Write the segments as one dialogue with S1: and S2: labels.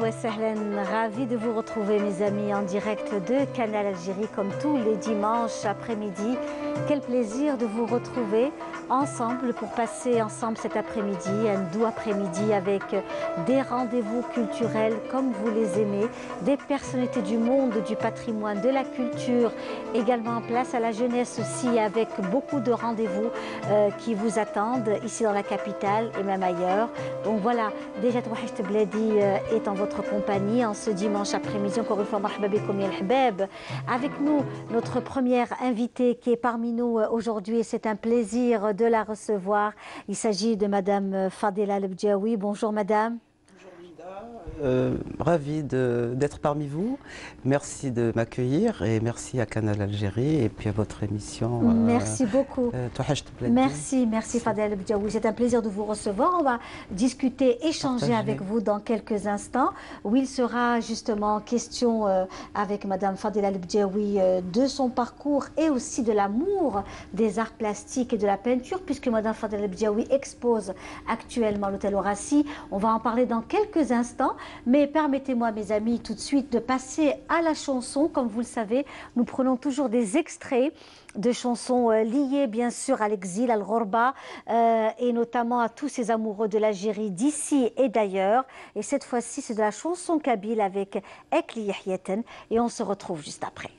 S1: wa sahlan, ravi de vous retrouver mes amis en direct de Canal Algérie comme tous les dimanches après-midi. Quel plaisir de vous retrouver ensemble pour passer ensemble cet après-midi, un doux après-midi avec des rendez-vous culturels comme vous les aimez, des personnalités du monde, du patrimoine, de la culture, également place à la jeunesse aussi avec beaucoup de rendez-vous qui vous attendent ici dans la capitale et même ailleurs. Donc voilà, déjà Touhacht Bladi est en votre compagnie en ce dimanche après-midi. Encore une fois, marhaba bikoum ya al-habab. Avec nous, notre première invitée qui est parmi nous aujourd'hui et c'est un plaisir de la recevoir. Il s'agit de Madame Fadela Lebdjaoui. Bonjour Madame.
S2: Ravi d'être parmi vous. Merci de m'accueillir et merci à Canal Algérie et puis à votre émission.
S1: Merci beaucoup. Merci Fadela Lebdjaoui. C'est un plaisir de vous recevoir. On va discuter, échanger avec vous dans quelques instants où il sera justement question avec Madame Fadela Lebdjaoui de son parcours et aussi de l'amour des arts plastiques et de la peinture puisque Madame Fadela Lebdjaoui expose actuellement l'hôtel Horaci. On va en parler dans quelques instants. Mais permettez-moi, mes amis, tout de suite de passer à la chanson. Comme vous le savez, nous prenons toujours des extraits de chansons liées, bien sûr, à l'exil, à l'Ghorba, et notamment à tous ces amoureux de l'Algérie d'ici et d'ailleurs. Et cette fois-ci, c'est de la chanson kabyle avec Ek Li Yahyeten. Et on se retrouve juste après.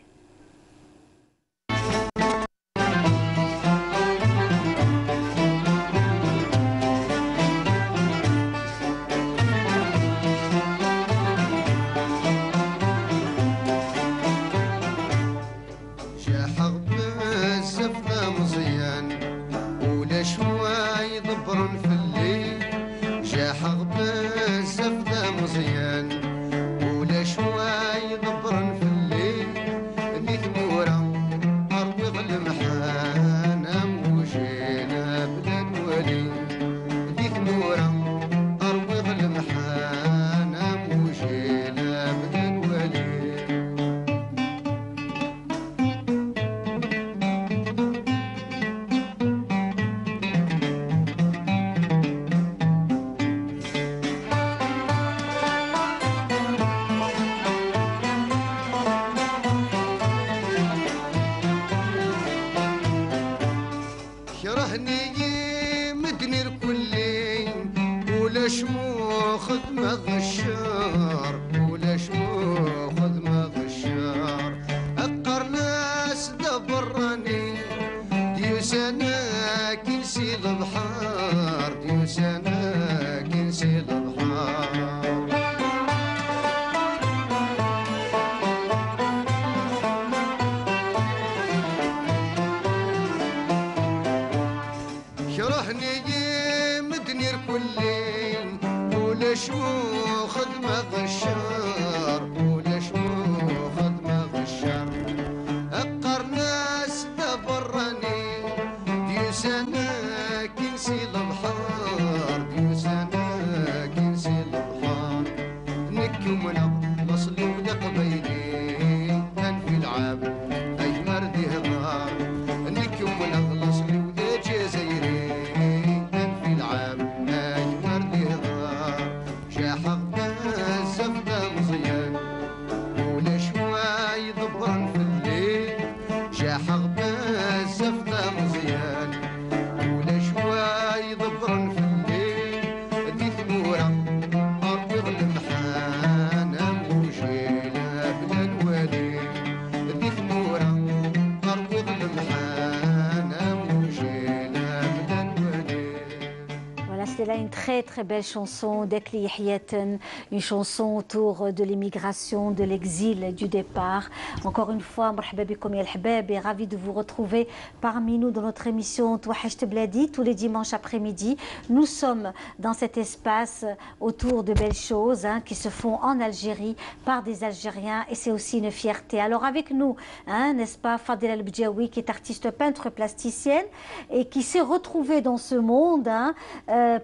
S1: Très belle chanson d'Ek Li Yahyeten, une chanson autour de l'immigration, de l'exil, du départ. Encore une fois, marhaba bikoum ya al-habab et ravi de vous retrouver parmi nous dans notre émission Touhacht Bladi tous les dimanches après-midi. Nous sommes dans cet espace autour de belles choses qui se font en Algérie par des Algériens et c'est aussi une fierté. Alors avec nous, n'est-ce pas, Fadela Lebdjaoui qui est artiste peintre plasticienne et qui s'est retrouvée dans ce monde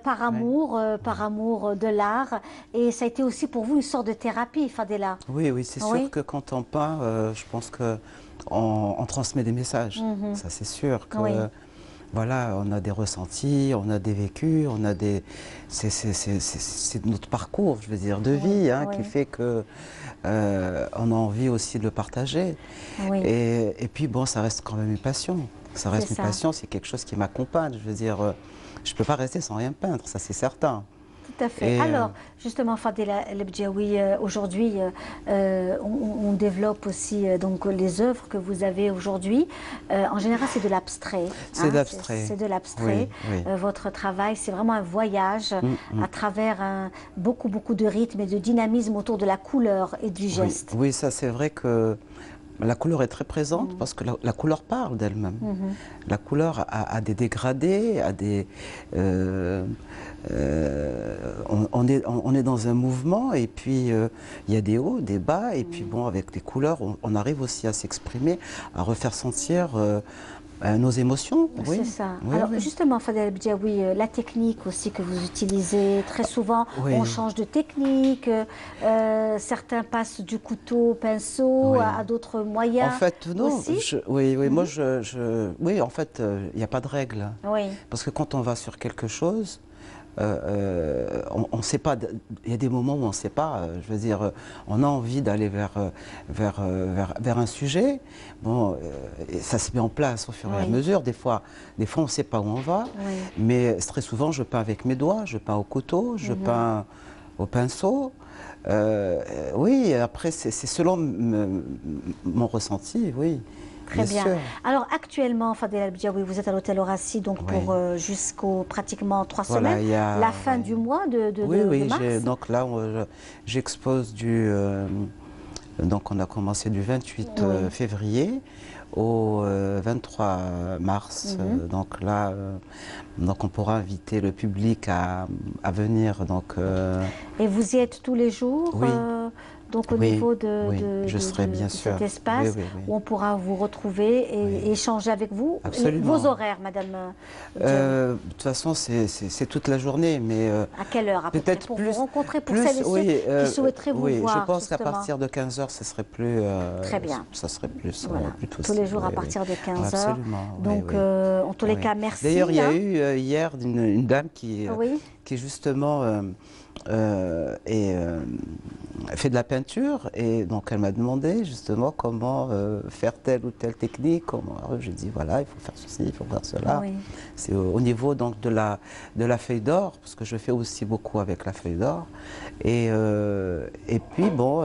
S1: par amour de l'art. Et ça a été aussi pour vous une sorte de thérapie, Fadela.
S2: Oui, oui, c'est sûr que quand on peint, je pense qu'on transmet des messages. Ça, c'est sûr que voilà, on a des ressentis, on a des vécus, on a des... C'est notre parcours, je veux dire, de vie, hein, qui fait que on a envie aussi de le partager.
S1: Oui.
S2: Et puis, bon, ça reste quand même une passion. Ça reste une passion, c'est quelque chose qui m'accompagne. Je veux dire, je ne peux pas rester sans rien peindre, ça c'est certain.
S1: Tout à fait.
S2: Et,
S1: alors, justement, Fadela El Bdjaoui, aujourd'hui, on développe aussi donc, les œuvres que vous avez aujourd'hui. En général, c'est de l'abstrait.
S2: C'est de l'abstrait.
S1: C'est de l'abstrait.
S2: Oui, oui.
S1: Votre travail, c'est vraiment un voyage à travers beaucoup de rythme et de dynamisme autour de la couleur et du geste.
S2: Oui, ça c'est vrai que la couleur est très présente parce que la couleur parle d'elle-même. La couleur a des dégradés, a des... on est dans un mouvement et puis il y a des hauts, des bas et puis bon, avec les couleurs, on arrive aussi à s'exprimer, à refaire sentir nos émotions. Oui.
S1: C'est ça.
S2: Oui,
S1: alors
S2: oui.
S1: justement, Fadela El Bdjaoui, la technique aussi que vous utilisez, très souvent on change de technique, certains passent du couteau au pinceau à d'autres moyens.
S2: En fait, non.
S1: Aussi.
S2: Moi, oui, en fait, il n'y a pas de règle.
S1: Oui.
S2: Parce que quand on va sur quelque chose, on ne sait pas, il y a des moments où on ne sait pas, je veux dire, on a envie d'aller vers un sujet, bon, et ça se met en place au fur et à mesure, des fois on ne sait pas où on va, mais très souvent je peins avec mes doigts, je peins au couteau, je peins au pinceau, oui, après c'est selon mon ressenti, oui.
S1: Très bien. Alors actuellement, Fadela El Bdjaoui, vous êtes à l'hôtel Horaci donc pour jusqu'au pratiquement 3 semaines, la fin du mois de mars.
S2: Donc là, j'expose donc on a commencé du 28 février au 23 mars. Donc là, donc on pourra inviter le public à venir. Donc,
S1: et vous y êtes tous les jours donc au niveau de cet espace où on pourra vous retrouver et échanger avec vous.
S2: Absolument.
S1: Vos horaires, madame
S2: de toute façon, c'est toute la journée, mais...
S1: à quelle heure à peu près pour vous rencontrer, pour celles et ceux qui souhaiteraient vous voir?
S2: Je pense qu'à partir de 15 h, ce serait plus...
S1: Très bien.
S2: Ça serait plus...
S1: Tous les jours à partir de 15 h.
S2: Absolument.
S1: Donc, en tous les cas, merci.
S2: D'ailleurs, il y a eu hier une dame qui justement... fait de la peinture et donc elle m'a demandé justement comment faire telle ou telle technique. J'ai dit voilà, il faut faire ceci, il faut faire cela. C'est au niveau donc de la feuille d'or, parce que je fais aussi beaucoup avec la feuille d'or. Et puis bon,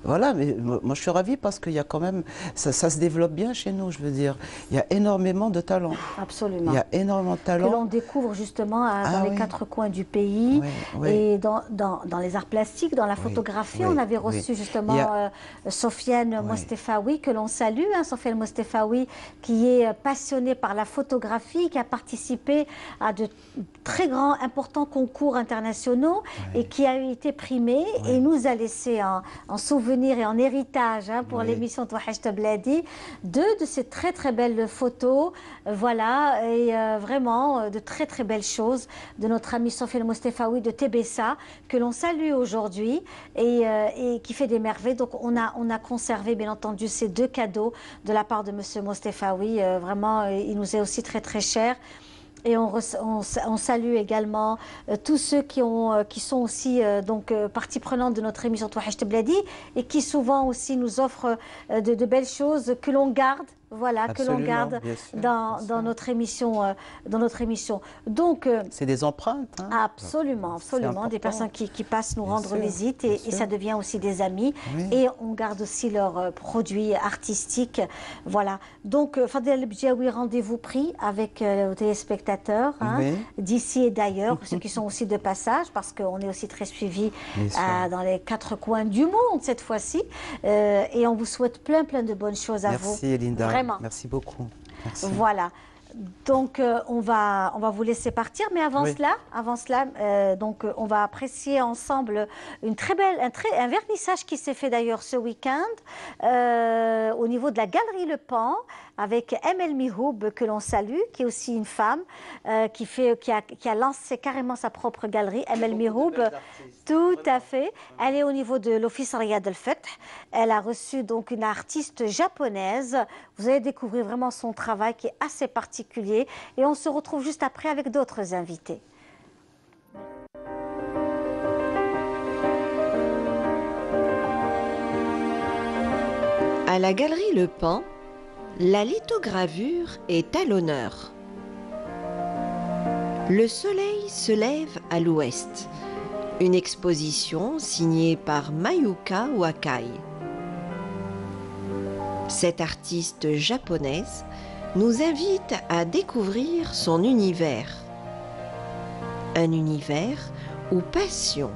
S2: voilà, mais moi je suis ravie parce qu'il y a quand même, ça se développe bien chez nous, je veux dire. Il y a énormément de talent.
S1: Absolument.
S2: Il y a énormément de talent.
S1: Que l'on découvre justement dans les 4 coins du pays et dans les arts plastiques, dans la photographie. On avait reçu justement Sofiane Mostefaoui, que l'on salue, Sofiane Mostefaoui, qui est passionnée par la photographie, qui a participé à de très grands, importants concours internationaux et qui a été primée et nous a laissé en souvenir et en héritage pour l'émission Touhajt Bladi de ces très belles photos, voilà, et vraiment de très belles choses de notre ami Sofiane Mostefaoui de Tébessa, que l'on salue aujourd'hui et qui fait des merveilles. Donc on a conservé bien entendu ces 2 cadeaux de la part de monsieur Mostefaoui, vraiment il nous est aussi très cher. Et on salue également tous ceux qui sont aussi donc partie prenante de notre émission Touhajt Bladi et qui souvent aussi nous offrent de belles choses que l'on garde. Voilà,
S2: absolument,
S1: que l'on garde dans notre émission. Donc,
S2: c'est des empreintes.
S1: Absolument, des personnes qui passent nous rendre visite et ça devient aussi des amis. Et on garde aussi leurs produits artistiques. Voilà. Donc, Fadela El Bdjaoui, rendez-vous pris avec les téléspectateurs d'ici et d'ailleurs, ceux qui sont aussi de passage, parce qu'on est aussi très suivis dans les 4 coins du monde cette fois-ci. Et on vous souhaite plein de bonnes choses à vous.
S2: Merci, Linda.
S1: Vraiment.
S2: Merci beaucoup. Merci.
S1: Voilà. Donc on va vous laisser partir, mais avant cela, donc on va apprécier ensemble une très belle, un vernissage qui s'est fait d'ailleurs ce week-end au niveau de la galerie Le Pan avec Emel Mihoub que l'on salue, qui est aussi une femme qui a lancé carrément sa propre galerie. Emel Mihoub, tout à fait. Elle est au niveau de l'office Riyad El Fath. Elle a reçu donc une artiste japonaise. Vous allez découvrir vraiment son travail qui est assez particulier. Et on se retrouve juste après avec d'autres invités.
S3: À la Galerie Le Pan, la lithogravure est à l'honneur. Le soleil se lève à l'ouest. Une exposition signée par Mayuka Wakai. Cette artiste japonaise nous invite à découvrir son univers. Un univers où passion,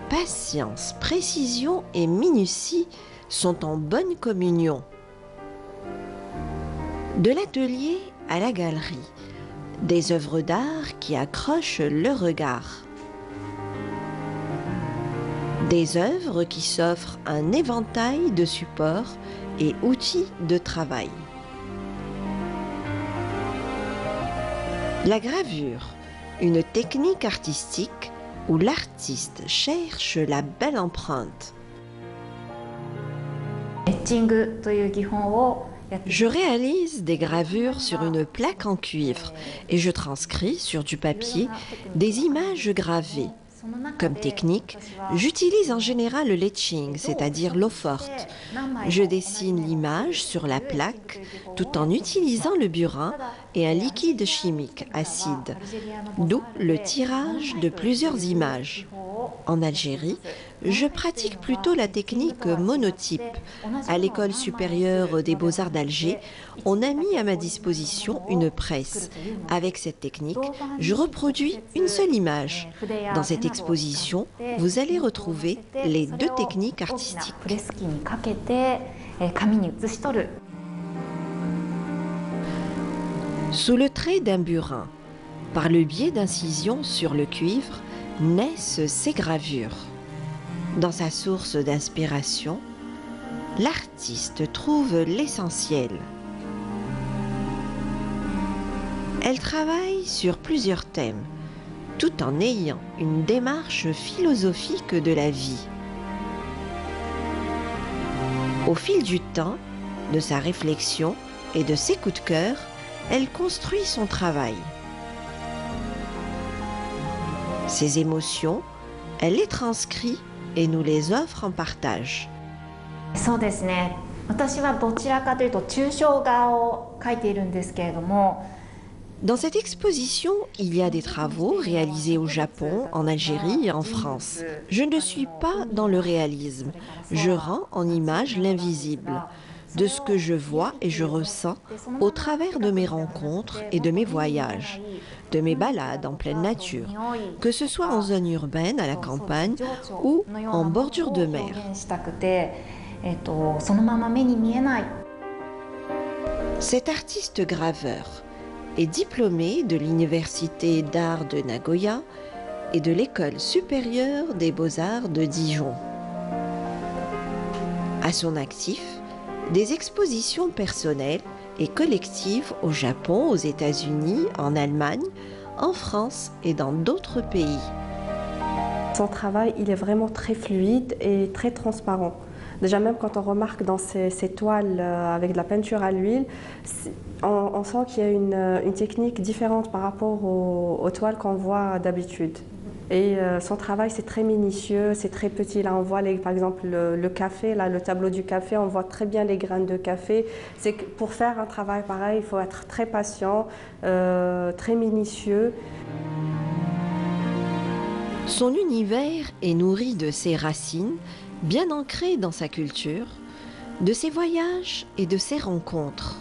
S3: patience, précision et minutie sont en bonne communion. De l'atelier à la galerie, des œuvres d'art qui accrochent le regard. Des œuvres qui s'offrent un éventail de supports et outils de travail. La gravure, une technique artistique où l'artiste cherche la belle empreinte. Je réalise des gravures sur une plaque en cuivre et je transcris sur du papier des images gravées. Comme technique, j'utilise en général le letching, c'est-à-dire l'eau forte. Je dessine l'image sur la plaque tout en utilisant le burin et un liquide chimique acide, d'où le tirage de plusieurs images. En Algérie, je pratique plutôt la technique monotype. À l'École supérieure des beaux-arts d'Alger, on a mis à ma disposition une presse. Avec cette technique, je reproduis une seule image. Dans cette exposition, vous allez retrouver les deux techniques artistiques. Sous le trait d'un burin, par le biais d'incisions sur le cuivre, naissent ces gravures. Dans sa source d'inspiration, l'artiste trouve l'essentiel. Elle travaille sur plusieurs thèmes, tout en ayant une démarche philosophique de la vie. Au fil du temps, de sa réflexion et de ses coups de cœur, elle construit son travail. Ses émotions, elle les transcrit et nous les offre en partage. Dans cette exposition, il y a des travaux réalisés au Japon, en Algérie et en France. Je ne suis pas dans le réalisme. Je rends en image l'invisible, de ce que je vois et je ressens au travers de mes rencontres et de mes voyages, de mes balades en pleine nature, que ce soit en zone urbaine, à la campagne ou en bordure de mer. Cet artiste graveur est diplômé de l'Université d'art de Nagoya et de l'École supérieure des beaux-arts de Dijon. À son actif, des expositions personnelles et collectives au Japon, aux États-Unis, en Allemagne, en France et dans d'autres pays.
S4: Son travail, il est vraiment très fluide et très transparent. Déjà, même quand on remarque dans ces toiles avec de la peinture à l'huile, on sent qu'il y a une technique différente par rapport aux toiles qu'on voit d'habitude. Et son travail, c'est très minutieux, c'est très petit. Là, on voit par exemple le café, là, le tableau du café, on voit très bien les graines de café. C'est que pour faire un travail pareil, il faut être très patient, très minutieux.
S3: Son univers est nourri de ses racines, bien ancrées dans sa culture, de ses voyages et de ses rencontres.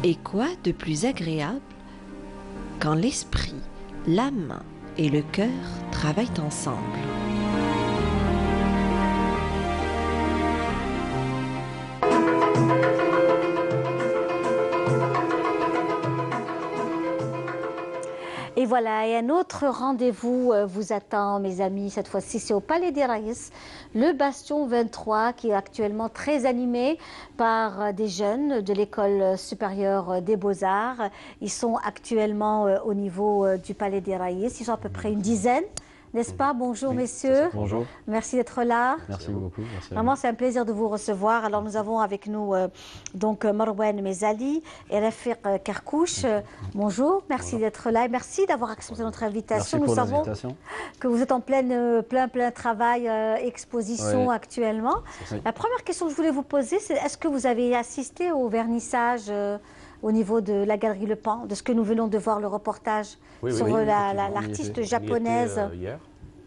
S3: Et quoi de plus agréable quand l'esprit, la main et le cœur travaillent ensemble.
S1: Et voilà, et un autre rendez-vous vous attend, mes amis. Cette fois-ci, c'est au Palais des Raïs, le Bastion 23, qui est actuellement très animé par des jeunes de l'École supérieure des Beaux-Arts. Ils sont actuellement au niveau du Palais des Raïs. Ils sont à peu près une dizaine n'est-ce pas? Bonjour
S5: Oui,
S1: messieurs.
S5: Bonjour.
S1: Merci d'être là.
S5: Merci beaucoup. Merci à
S1: Vraiment,
S5: vous.
S1: c'est un plaisir de vous recevoir. Alors, nous avons avec nous donc Marwan Mezali et Rafiq Karkouche. Bonjour, merci d'être là et merci d'avoir accepté notre invitation.
S5: Merci pour
S1: Nous savons
S5: l'invitation.
S1: que vous êtes en plein travail, exposition
S5: Oui.
S1: actuellement.
S5: Oui.
S1: La première question que je voulais vous poser, c'est est-ce que vous avez assisté au vernissage au niveau de la Galerie Le Pan, de ce que nous venons de voir le reportage
S6: Oui,
S1: sur
S6: effectivement,
S1: l'artiste
S6: on y était,
S1: japonaise?
S6: hier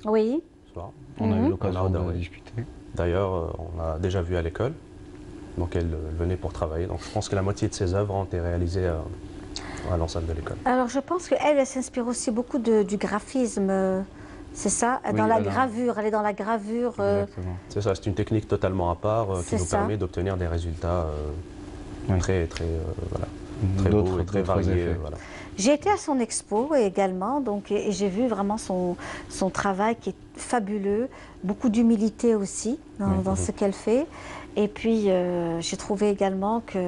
S1: Oui.
S6: soir.
S5: On a eu
S1: Mhm.
S5: l'occasion
S6: On a-
S5: de discuter.
S6: D'ailleurs, on l'a déjà vue à l'école. Donc elle venait pour travailler. Donc je pense que la moitié de ses œuvres ont été réalisées à l'enceinte de l'école.
S1: Alors, je pense qu'elle s'inspire aussi beaucoup du graphisme, c'est ça?
S5: Oui,
S1: Dans la
S5: elle a-
S1: gravure, elle est dans la gravure.
S5: Exactement.
S6: C'est ça, c'est une technique totalement à part
S1: C'est
S6: qui nous
S1: ça.
S6: permet d'obtenir des résultats
S5: Oui.
S6: très beaux et très
S5: D'autres
S6: variés.
S5: effets.
S6: Voilà.
S1: J'ai été à son expo également, donc, et j'ai vu vraiment son travail qui est fabuleux, beaucoup d'humilité aussi dans ce qu'elle fait. Et puis, j'ai trouvé également qu'il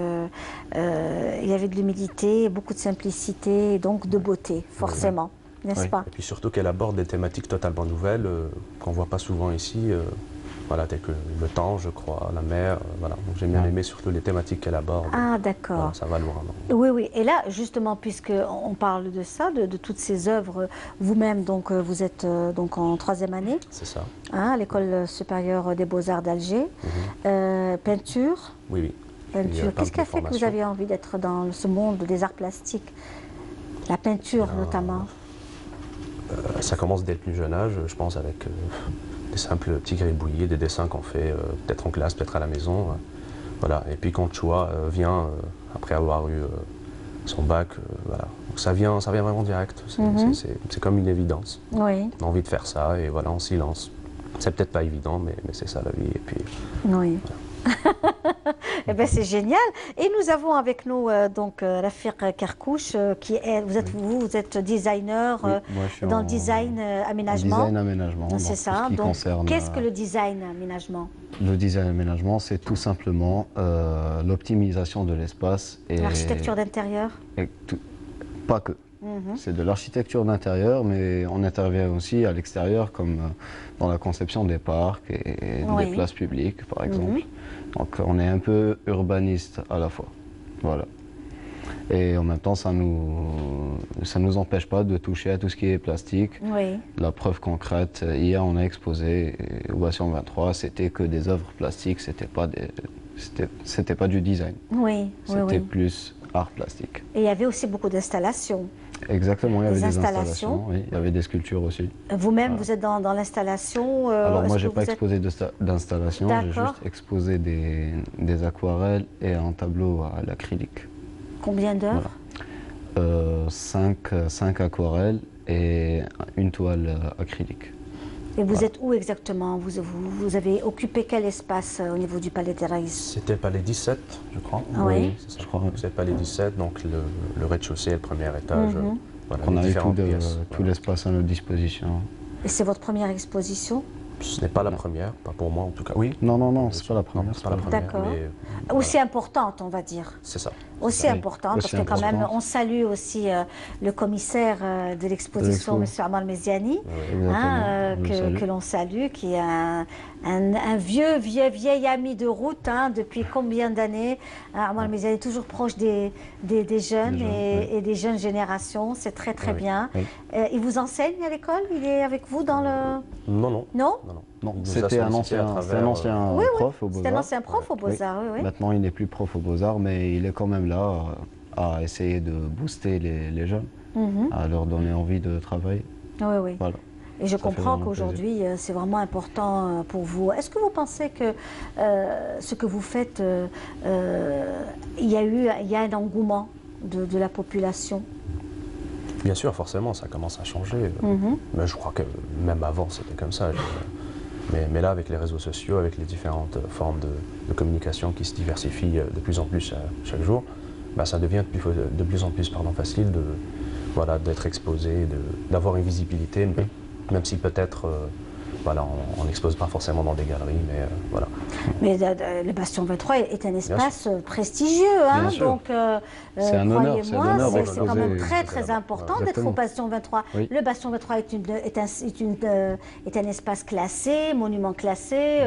S1: y avait de l'humilité, beaucoup de simplicité et donc de beauté, forcément, n'est-ce
S5: Oui.
S1: pas?
S6: Et puis surtout qu'elle aborde des thématiques totalement nouvelles qu'on ne voit pas souvent ici. Voilà, telles que le temps, je crois, la mer. Voilà. Donc j'ai bien
S5: Ouais.
S6: aimé surtout les thématiques qu'elle aborde.
S1: Ah, d'accord.
S6: Voilà, ça va loin. non.
S1: Oui, oui. Et là, justement, puisqu'on parle de ça, de toutes ces œuvres, vous-même, donc, vous êtes donc en 3e année
S6: C'est ça.
S1: hein, à l'École supérieure des beaux-arts d'Alger. Peinture,
S6: Oui, oui.
S1: peinture.
S6: peintre
S1: Qu'est-ce qui a
S6: de
S1: fait que vous
S6: formation.
S1: avez envie d'être dans ce monde des arts plastiques? La peinture, notamment.
S6: Ça commence dès le plus jeune âge, je pense, avec des simples petits gribouillis, des dessins qu'on fait peut-être en classe, peut-être à la maison. Voilà. Et puis quand Chua vient, après avoir eu son bac, voilà. Donc ça vient vraiment direct. C'est comme une évidence.
S1: Oui,
S6: On a envie de faire ça et voilà, on s'y lance. C'est peut-être pas évident, mais c'est ça la vie. Et puis,
S1: oui. Eh ben, c'est génial. Et nous avons avec nous donc Rafiq Karkouche, qui est, vous êtes designer
S5: Oui, moi, je suis
S1: dans
S5: en
S1: le design aménagement.
S5: Design aménagement. dans
S1: C'est
S5: tout
S1: ça.
S5: ce qui
S1: Donc,
S5: concerne,
S1: qu'est-ce que le design aménagement?
S5: le design aménagement, c'est tout simplement l'optimisation de l'espace et
S1: L'architecture d'intérieur?
S5: et pas que. C'est de l'architecture d'intérieur, mais on intervient aussi à l'extérieur, comme dans la conception des parcs et
S1: Oui.
S5: des places publiques, par exemple. Donc on est un peu urbaniste à la fois. Voilà. Et en même temps, ça nous empêche pas de toucher à tout ce qui est plastique.
S1: Oui.
S5: La preuve concrète, hier on a exposé au Bastion 23, c'était que des œuvres plastiques, c'était pas du design.
S1: Oui, oui,
S5: C'était
S1: oui.
S5: plus art plastique.
S1: Et il y avait aussi beaucoup d'installations.
S5: Exactement, il y avait
S1: Des
S5: des
S1: installations.
S5: installations, oui, il y avait des sculptures aussi.
S1: Vous-même, vous êtes dans l'installation.
S5: Alors moi,
S1: est-ce
S5: j'ai
S1: que
S5: pas
S1: vous êtes-
S5: exposé d'installation, j'ai
S1: D'accord.
S5: juste exposé des aquarelles et un tableau à l'acrylique.
S1: Combien d'heures?
S5: Voilà. 5 aquarelles et une toile acrylique.
S1: Et vous êtes où exactement? Vous avez occupé quel espace au niveau du Palais des Raïs?
S6: c'était Palais 17, je crois.
S1: Oui.
S6: C'est ça.
S5: Je crois.
S6: C'est Palais 17, donc le rez-de-chaussée et le premier étage. Voilà,
S5: On
S6: les
S5: avait
S6: différentes
S5: tout
S6: pièces. Voilà.
S5: l'espace à notre disposition.
S1: Et c'est votre première exposition?
S6: Ce n'est pas la première, pas pour moi en tout cas. Oui.
S5: Non, c'est pas la
S6: Non,
S5: première.
S6: c'est pas la première,
S1: D'accord.
S6: mais
S1: Aussi importante, on va dire.
S6: c'est ça.
S1: Aussi
S5: Oui,
S1: importante, parce
S5: aussi
S1: que quand même,
S5: importante.
S1: on salue aussi le commissaire de l'exposition, M. Amal Meziani,
S5: Exactement.
S1: que l'on salue, qui est un vieil ami de route depuis combien d'années. Amal Meziani est toujours proche des jeunes et des jeunes générations, c'est très
S6: Oui.
S1: bien.
S5: Oui.
S1: Il vous enseigne à l'école? Il est avec vous dans le...
S6: Non.
S1: Non?
S5: Non,
S6: Il nous a
S5: c'était un
S6: sollicité à
S5: ancien
S6: travers,
S5: prof au Beaux-Arts.
S1: C'est un ancien prof aux Beaux-Arts, oui.
S5: Maintenant, il n'est plus prof aux Beaux-Arts, mais il est quand même là à essayer de booster les jeunes, à leur donner envie de travailler.
S1: Oui, oui.
S5: Voilà.
S1: Et je
S5: Ça fait
S1: comprends
S5: vraiment
S1: qu'aujourd'hui, c'est vraiment important pour vous. Est-ce que vous pensez que ce que vous faites, il y a un engouement de la population?
S6: Bien sûr, forcément, ça commence à changer. Mais je crois que même avant, c'était comme ça. Mais là, avec les réseaux sociaux, avec les différentes formes de communication qui se diversifient de plus en plus chaque jour, ça devient de plus en plus facile d'être exposé, d'avoir une visibilité, même si peut-être on n'expose pas forcément dans des galeries, mais voilà.
S1: Mais le Bastion 23 est un espace prestigieux, hein, donc
S5: c'est un honneur,
S1: croyez-moi, c'est
S5: d'exposer.
S1: quand même très important d'être au
S5: Exactement.
S1: Bastion 23.
S5: Oui.
S1: Le Bastion 23 est un espace classé, monument classé,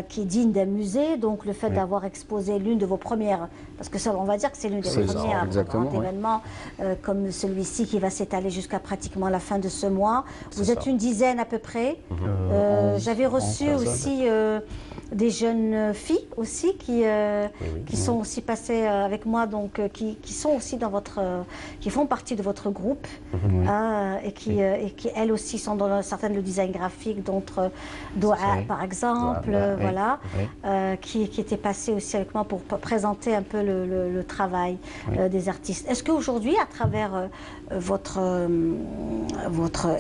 S1: qui est digne d'un musée. Donc le fait d'avoir exposé l'une de vos premières, parce que ça, on va dire que c'est l'une des
S5: C'est ça,
S1: premières
S5: exactement,
S1: grands événements comme celui-ci qui va s'étaler jusqu'à pratiquement la fin de ce mois. Vous êtes
S6: ça.
S1: une dizaine à peu près. J'avais reçu
S5: personnes.
S1: aussi des jeunes filles aussi qui sont aussi passées avec moi, donc qui sont aussi dans votre, qui font partie de votre groupe et qui elles aussi sont dans certaines le design graphique, d'autres Doha par exemple, voilà, qui étaient passées aussi avec moi pour présenter un peu le travail des artistes. Est-ce qu'aujourd'hui, à travers votre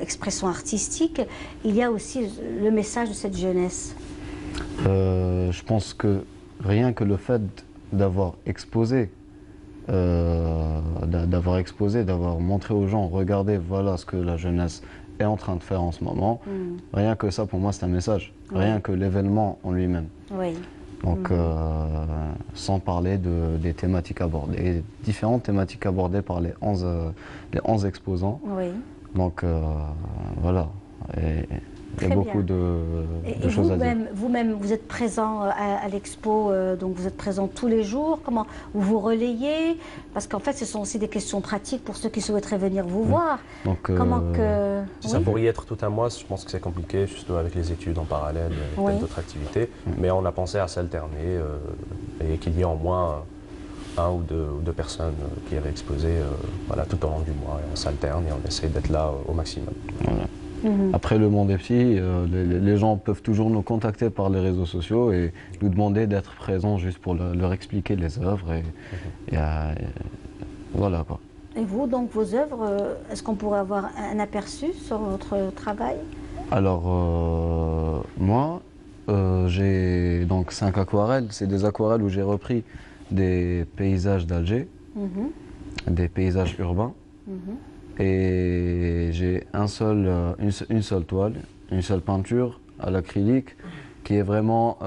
S1: expression artistique, il y a aussi le message de cette jeunesse?
S5: Je pense que rien que le fait d'avoir exposé, d'avoir montré aux gens, regardez, voilà ce que la jeunesse est en train de faire en ce moment, rien que ça pour moi c'est un message, rien que l'événement en lui-même.
S1: Oui.
S5: Donc sans parler des thématiques abordées, différentes thématiques abordées par les 11 exposants.
S1: Oui.
S5: Donc voilà. Et il y a beaucoup de choses à dire.
S1: Vous-même, vous êtes présent à l'expo, donc vous êtes présent tous les jours. Comment vous relayez? Parce qu'en fait, ce sont aussi des questions pratiques pour ceux qui souhaiteraient venir vous voir.
S5: Donc,
S1: comment que...
S6: Si ça pourrait y être tout un mois, je pense que c'est compliqué, surtout avec les études en parallèle et peut-être d'autres activités. Mais on a pensé à s'alterner et qu'il y ait en moins un ou deux personnes qui avaient exposé voilà, tout au long du mois. Et on s'alterne et on essaie d'être là au maximum.
S5: Voilà. Après, le monde est petit, les gens peuvent toujours nous contacter par les réseaux sociaux et nous demander d'être présents juste pour leur expliquer les œuvres. Et voilà quoi.
S1: Et vous, donc vos œuvres, est-ce qu'on pourrait avoir un aperçu sur votre travail?
S5: Alors, moi, j'ai donc 5 aquarelles. C'est des aquarelles où j'ai repris des paysages d'Alger, des paysages urbains. Et j'ai une seule toile, une seule peinture à l'acrylique qui est vraiment,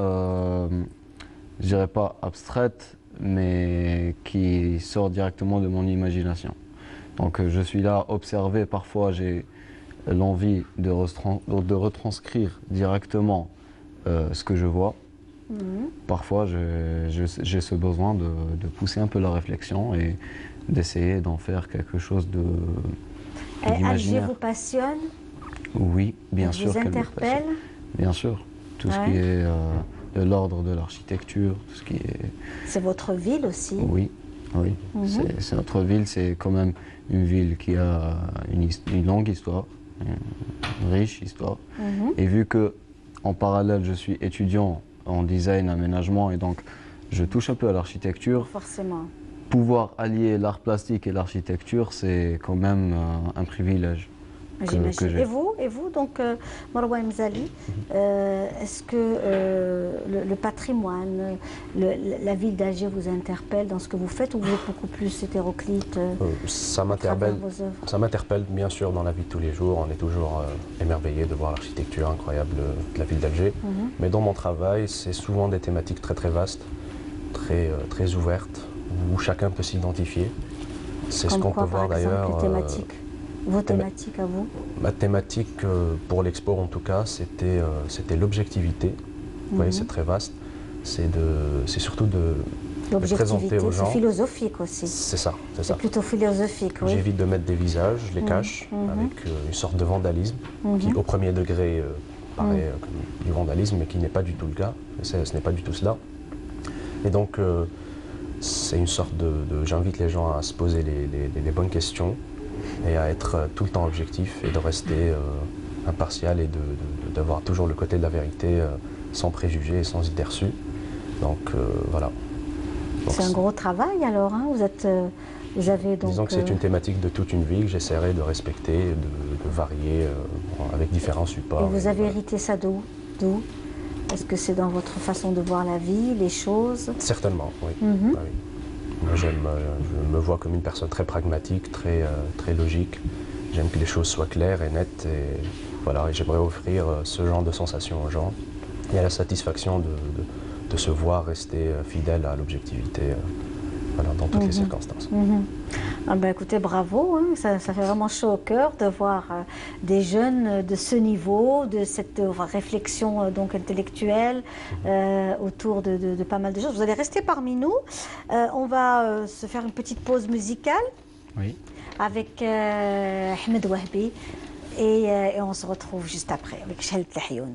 S5: je dirais pas abstraite, mais qui sort directement de mon imagination. Donc je suis là à observer, parfois j'ai l'envie de retranscrire directement ce que je vois. Parfois j'ai ce besoin de pousser un peu la réflexion et d'essayer d'en faire quelque chose
S1: Alger vous passionne?
S5: Oui, bien sûr.
S1: Vous interpelle?
S5: Bien sûr. Tout ce qui est de l'ordre de l'architecture, tout ce qui est...
S1: C'est votre ville aussi?
S5: Oui, oui. C'est notre ville, c'est quand même une ville qui a une longue histoire, une riche histoire. Et vu que en parallèle je suis étudiant en design, aménagement, et donc je touche un peu à l'architecture.
S1: Forcément.
S5: Pouvoir allier l'art plastique et l'architecture, c'est quand même un privilège.
S1: J'imagine. Et vous, donc, Marouane Mzali, est-ce que le patrimoine, la ville d'Alger vous interpelle dans ce que vous faites, ou vous êtes beaucoup plus hétéroclite
S6: Ça m'interpelle bien sûr dans la vie de tous les jours. On est toujours émerveillé de voir l'architecture incroyable de la ville d'Alger. Mais dans mon travail, c'est souvent des thématiques très très vastes, très ouvertes, où chacun peut s'identifier. C'est ce qu'on peut voir d'ailleurs.
S1: Vos thématiques à vous?
S6: Ma thématique pour l'expo en tout cas, c'était l'objectivité. Vous voyez, c'est très vaste. C'est surtout de présenter aux gens.
S1: C'est philosophique aussi.
S6: C'est ça, c'est ça.
S1: C'est plutôt philosophique, oui.
S6: J'évite de mettre des visages, je les cache avec une sorte de vandalisme qui au premier degré paraît comme du vandalisme, mais qui n'est pas du tout le cas. Ce n'est pas du tout cela. Et donc c'est une sorte j'invite les gens à se poser les bonnes questions et à être tout le temps objectif et de rester impartial et d'avoir toujours le côté de la vérité sans préjugés et sans idées reçues. Donc voilà.
S1: C'est un gros travail alors, hein. Vous avez donc...
S6: Disons que c'est une thématique de toute une vie que j'essaierai de respecter, de varier avec différents supports.
S1: Et vous avez hérité ça d'où? Est-ce que c'est dans votre façon de voir la vie, les choses?
S6: Certainement, oui. Oui. Moi, je me vois comme une personne très pragmatique, très logique. J'aime que les choses soient claires et nettes. Et voilà, et j'aimerais offrir ce genre de sensations aux gens. il y a la satisfaction de se voir rester fidèle à l'objectivité voilà, dans toutes les circonstances.
S1: Ah ben écoutez, bravo, hein. Ça fait vraiment chaud au cœur de voir des jeunes de ce niveau, de cette réflexion donc intellectuelle autour de pas mal de choses. Vous allez rester parmi nous. On va se faire une petite pause musicale avec Ahmed Wahbi et on se retrouve juste après avec Shahlet Lahyoun.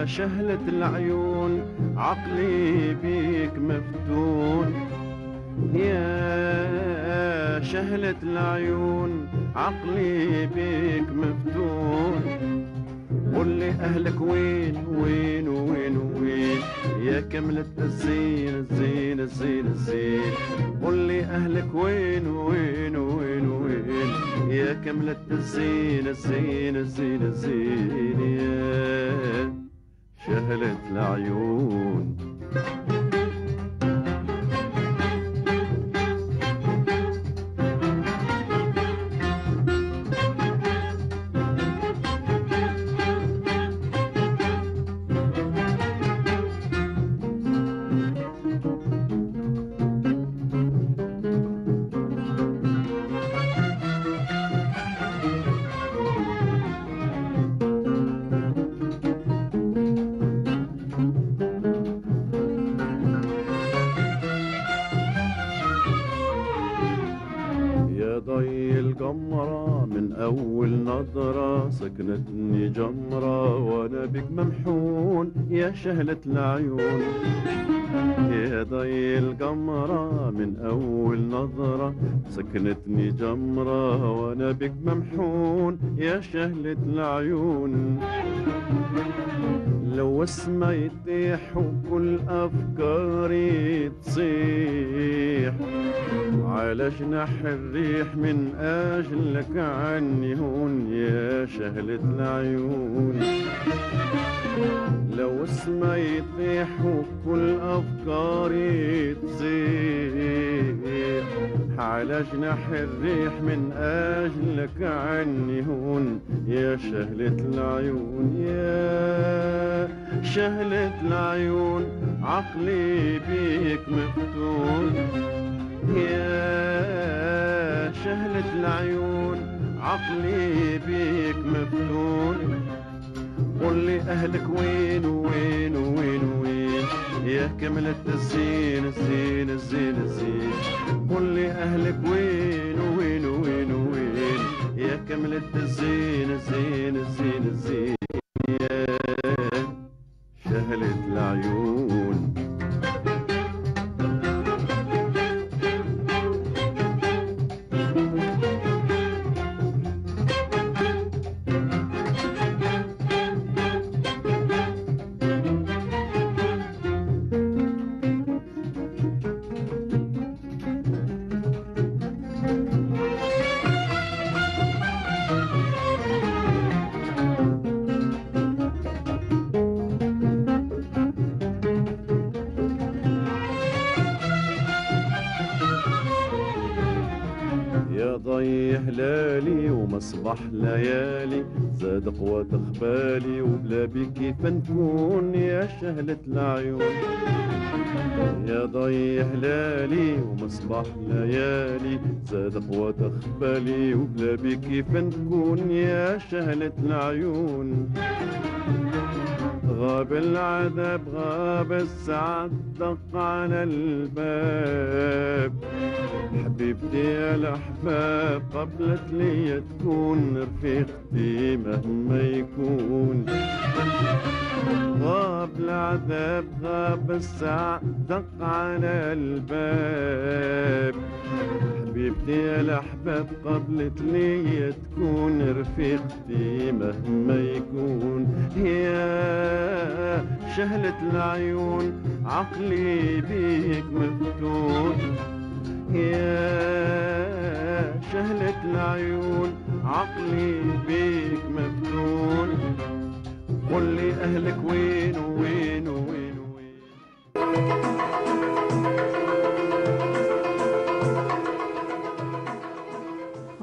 S7: شهلة العيون عقلي بيك مفتون يا شهلة العيون عقلي بيك مفتون قول لي أهلك وين وين وين وين يا كملة الزين الزين الزين الزين قول لي أهلك وين وين وين وين يا كملة الزين الزين الزين الزين يا شهلة العيون سكنتني جمرة وانا بك ممحون يا شهلة العيون يا ضي القمرة من اول نظرة سكنتني جمرة وانا بك ممحون يا شهلة العيون لو اسمع يطيح وكل افكاري تصيح على جناح الريح من اجلك عني هون يا شهلة العيون لو اسمع يطيح وكل افكاري تصيح على جناح الريح من اجلك عني هون يا شهلة العيون يا شهلة العيون عقلي بيك مفتون يا شهلة العيون عقلي بيك مفتون قول لي أهلك وين وين وين وين يا كملة الزين الزين الزين الزين قول لي أهلك وين وين وين وين يا كملة الزين الزين الزين الزين يا شهلة العيون هلالي ومصباح ليالي زاد قوة خبالي وبلا بك كيف نكون يا شهلة العيون يا ضي هلالي ومصباح ليالي زاد قوة خبالي وبلا بك كيف نكون يا شهلة العيون غاب العذاب غاب السعد دق على الباب حبيبتي يا الأحباب الأحباب قبلت لي تكون رفيقتي مهما يكون. غاب العذاب غاب الساعة دق على الباب، حبيبتي يا الأحباب قبلت لي تكون رفيقتي مهما يكون. يا شهلة العيون عقلي بيك مفتون، يا شهلة العيون عقلي بيك مفتون. قل لي أهلك وين وين وين وين.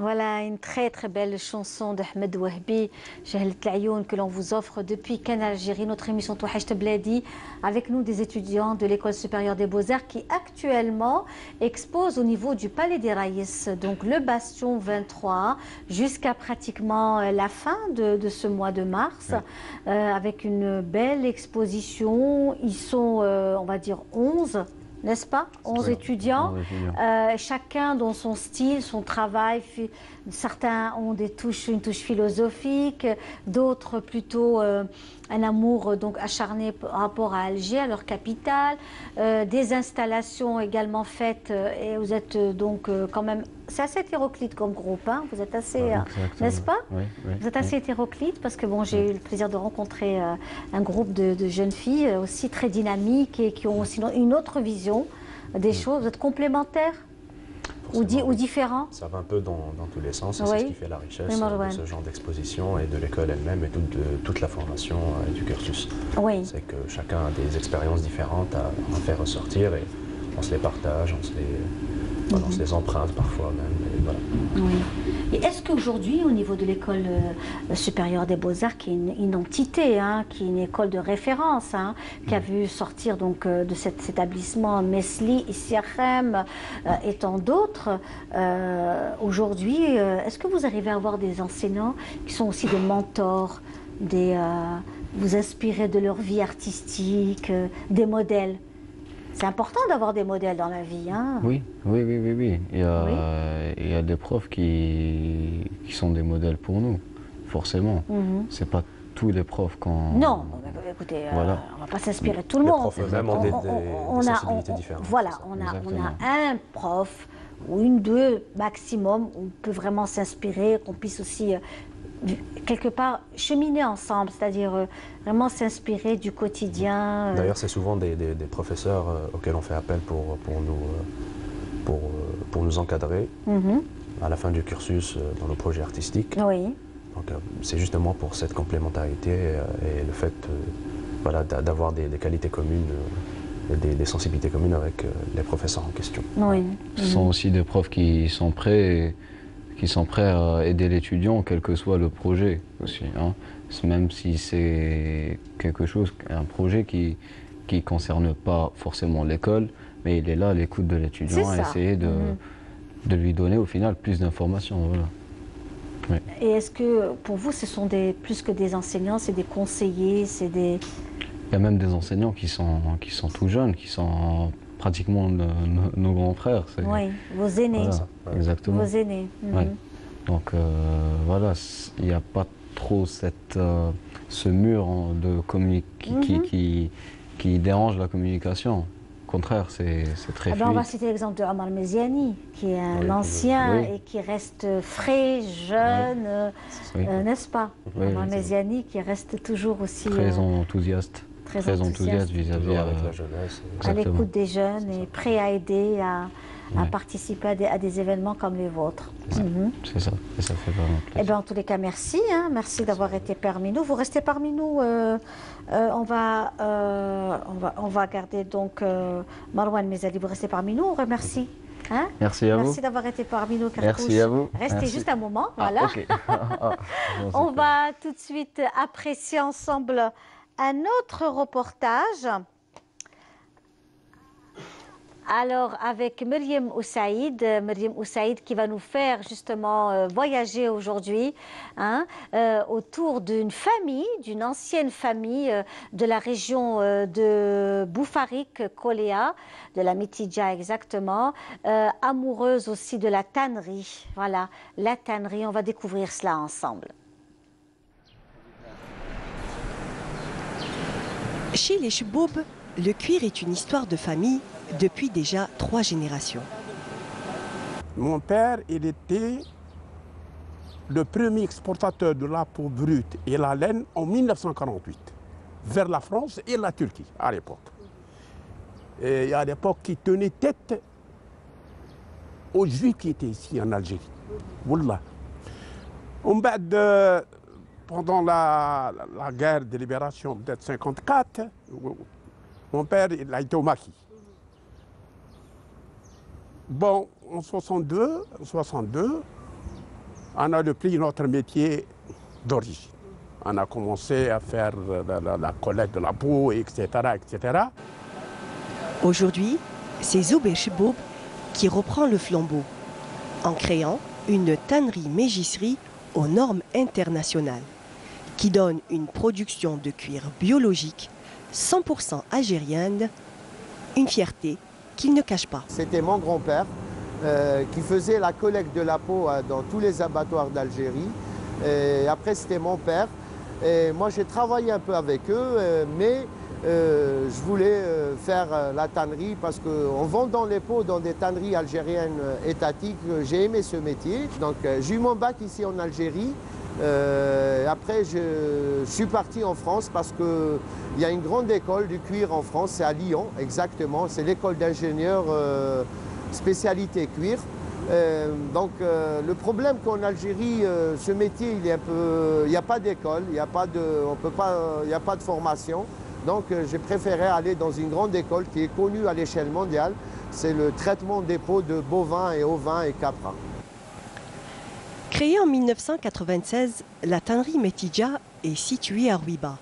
S1: Voilà une très très belle chanson de Ahmed Wahbi, Jahlet Layoun, que l'on vous offre depuis Canal Algérie, notre émission Touhacht Bladi, avec nous des étudiants de l'École supérieure des Beaux-Arts qui actuellement exposent au niveau du Palais des Raïs, donc le Bastion 23, jusqu'à pratiquement la fin de ce mois de mars, avec une belle exposition. Ils sont, on va dire, 11. N'est-ce pas? 11 étudiants, chacun dans son style, son travail. Certains ont une touche philosophique, d'autres plutôt un amour donc acharné par rapport à Alger, à leur capitale. Des installations également faites, et vous êtes donc quand même, c'est assez hétéroclite comme groupe, hein? Vous êtes assez, n'est-ce pas?
S5: Oui,
S1: vous êtes assez hétéroclite parce que bon, j'ai eu le plaisir de rencontrer un groupe de jeunes filles aussi très dynamiques et qui ont aussi une autre vision des choses. Vous êtes complémentaires ou différents?
S6: Ça va un peu dans tous les sens, et c'est ce qui fait la richesse de ce genre d'exposition et de l'école elle-même et toute la formation et du cursus.
S1: Oui.
S6: C'est que chacun a des expériences différentes à faire ressortir et on se les partage, on se les emprunte parfois même. Et voilà.
S1: Oui. Et est-ce qu'aujourd'hui, au niveau de l'École supérieure des Beaux-Arts, qui est une entité, hein, qui est une école de référence, hein, qui a vu sortir donc, de cet établissement Mesli, Issiachem et tant d'autres, aujourd'hui, est-ce que vous arrivez à avoir des enseignants qui sont aussi des mentors, vous inspirez de leur vie artistique, des modèles? C'est important d'avoir des modèles dans la vie. Hein?
S5: Oui. Il y a des profs qui sont des modèles pour nous, forcément. C'est pas tous les profs qu'on...
S1: Non, écoutez,
S5: voilà.
S1: on ne va pas s'inspirer de tout le monde.
S6: Les profs eux-mêmes ont des sensibilités différentes.
S1: Voilà, on a un prof ou une, deux maximum, où on peut vraiment s'inspirer, qu'on puisse aussi... quelque part cheminer ensemble, c'est-à-dire vraiment s'inspirer du quotidien.
S6: D'ailleurs, c'est souvent des professeurs auxquels on fait appel pour nous encadrer à la fin du cursus dans nos projets artistiques.
S1: Oui.
S6: Donc c'est justement pour cette complémentarité et le fait d'avoir des qualités communes, des sensibilités communes avec les professeurs en question.
S1: Oui.
S5: Ce sont aussi des profs qui sont prêts à aider l'étudiant, quel que soit le projet aussi. Hein. Même si c'est un projet qui ne concerne pas forcément l'école, mais il est là à l'écoute de l'étudiant, à essayer de lui donner au final plus d'informations. Voilà. Oui.
S1: Et est-ce que pour vous, ce sont plus que des enseignants, c'est des conseillers, c'est des...
S5: Il y a même des enseignants qui sont tout jeunes, qui sont pratiquement nos grands frères.
S1: Oui, vos aînés.
S5: Voilà, exactement.
S1: Vos aînés.
S5: Ouais. Donc voilà, il n'y a pas trop ce mur qui dérange la communication. Au contraire, c'est très fluide.
S1: On va citer l'exemple de Omar Meziani, qui est un ancien et qui reste frais, jeune, n'est-ce pas? Omar Meziani qui reste toujours aussi...
S5: Très enthousiaste. Très enthousiaste vis-à-vis
S6: avec la jeunesse.
S1: À l'écoute des jeunes et prêt à aider, à participer à des événements comme les vôtres.
S5: C'est ça, et ça fait vraiment plaisir.
S1: Eh bien, en tous les cas, merci. Hein, merci d'avoir été parmi nous. Vous restez parmi nous. On va garder donc Marwan Mezali. Vous restez parmi nous. On remercie. Hein?
S5: Merci à vous.
S1: Merci d'avoir été parmi nous, Karkouch.
S5: Merci à vous.
S1: Restez juste un moment. Voilà.
S5: Okay.
S1: On va tout de suite apprécier ensemble un autre reportage Alors, avec Myriam Oussaïd qui va nous faire justement voyager aujourd'hui autour d'une famille, d'une ancienne famille de la région de Boufarik, Koléa, de la Mitidja exactement, amoureuse aussi de la tannerie. Voilà, la tannerie, on va découvrir cela ensemble.
S8: Chez les Cheboub, le cuir est une histoire de famille depuis déjà 3 générations.
S9: Mon père, il était le premier exportateur de la peau brute et la laine en 1948 vers la France et la Turquie à l'époque. Et à l'époque, qui tenait tête aux Juifs qui étaient ici en Algérie. Wallah. Pendant la guerre de libération, peut-être 1954, mon père il a été au maquis. Bon, en 62, on a repris notre métier d'origine. On a commencé à faire la collecte de la peau, etc., etc.
S8: Aujourd'hui, c'est Zoubé Cheboub qui reprend le flambeau en créant une tannerie-mégisserie aux normes internationales qui donne une production de cuir biologique 100% algérienne, une fierté qu'il ne cache pas.
S10: C'était mon grand-père qui faisait la collecte de la peau dans tous les abattoirs d'Algérie. Après, c'était mon père. Et moi, j'ai travaillé un peu avec eux, mais je voulais faire la tannerie parce qu'en vendant les peaux dans des tanneries algériennes étatiques, j'ai aimé ce métier. Donc, j'ai eu mon bac ici en Algérie. Après, je suis parti en France parce qu'il y a une grande école du cuir en France, c'est à Lyon, exactement. C'est l'école d'ingénieurs spécialité cuir. Le problème qu'en Algérie, ce métier, il n'y a pas d'école, il n'y a pas de formation. Donc, j'ai préféré aller dans une grande école qui est connue à l'échelle mondiale. C'est le traitement des peaux de bovins et ovins et caprins.
S8: Créée en 1996, la tannerie Mitidja est située à Rouiba.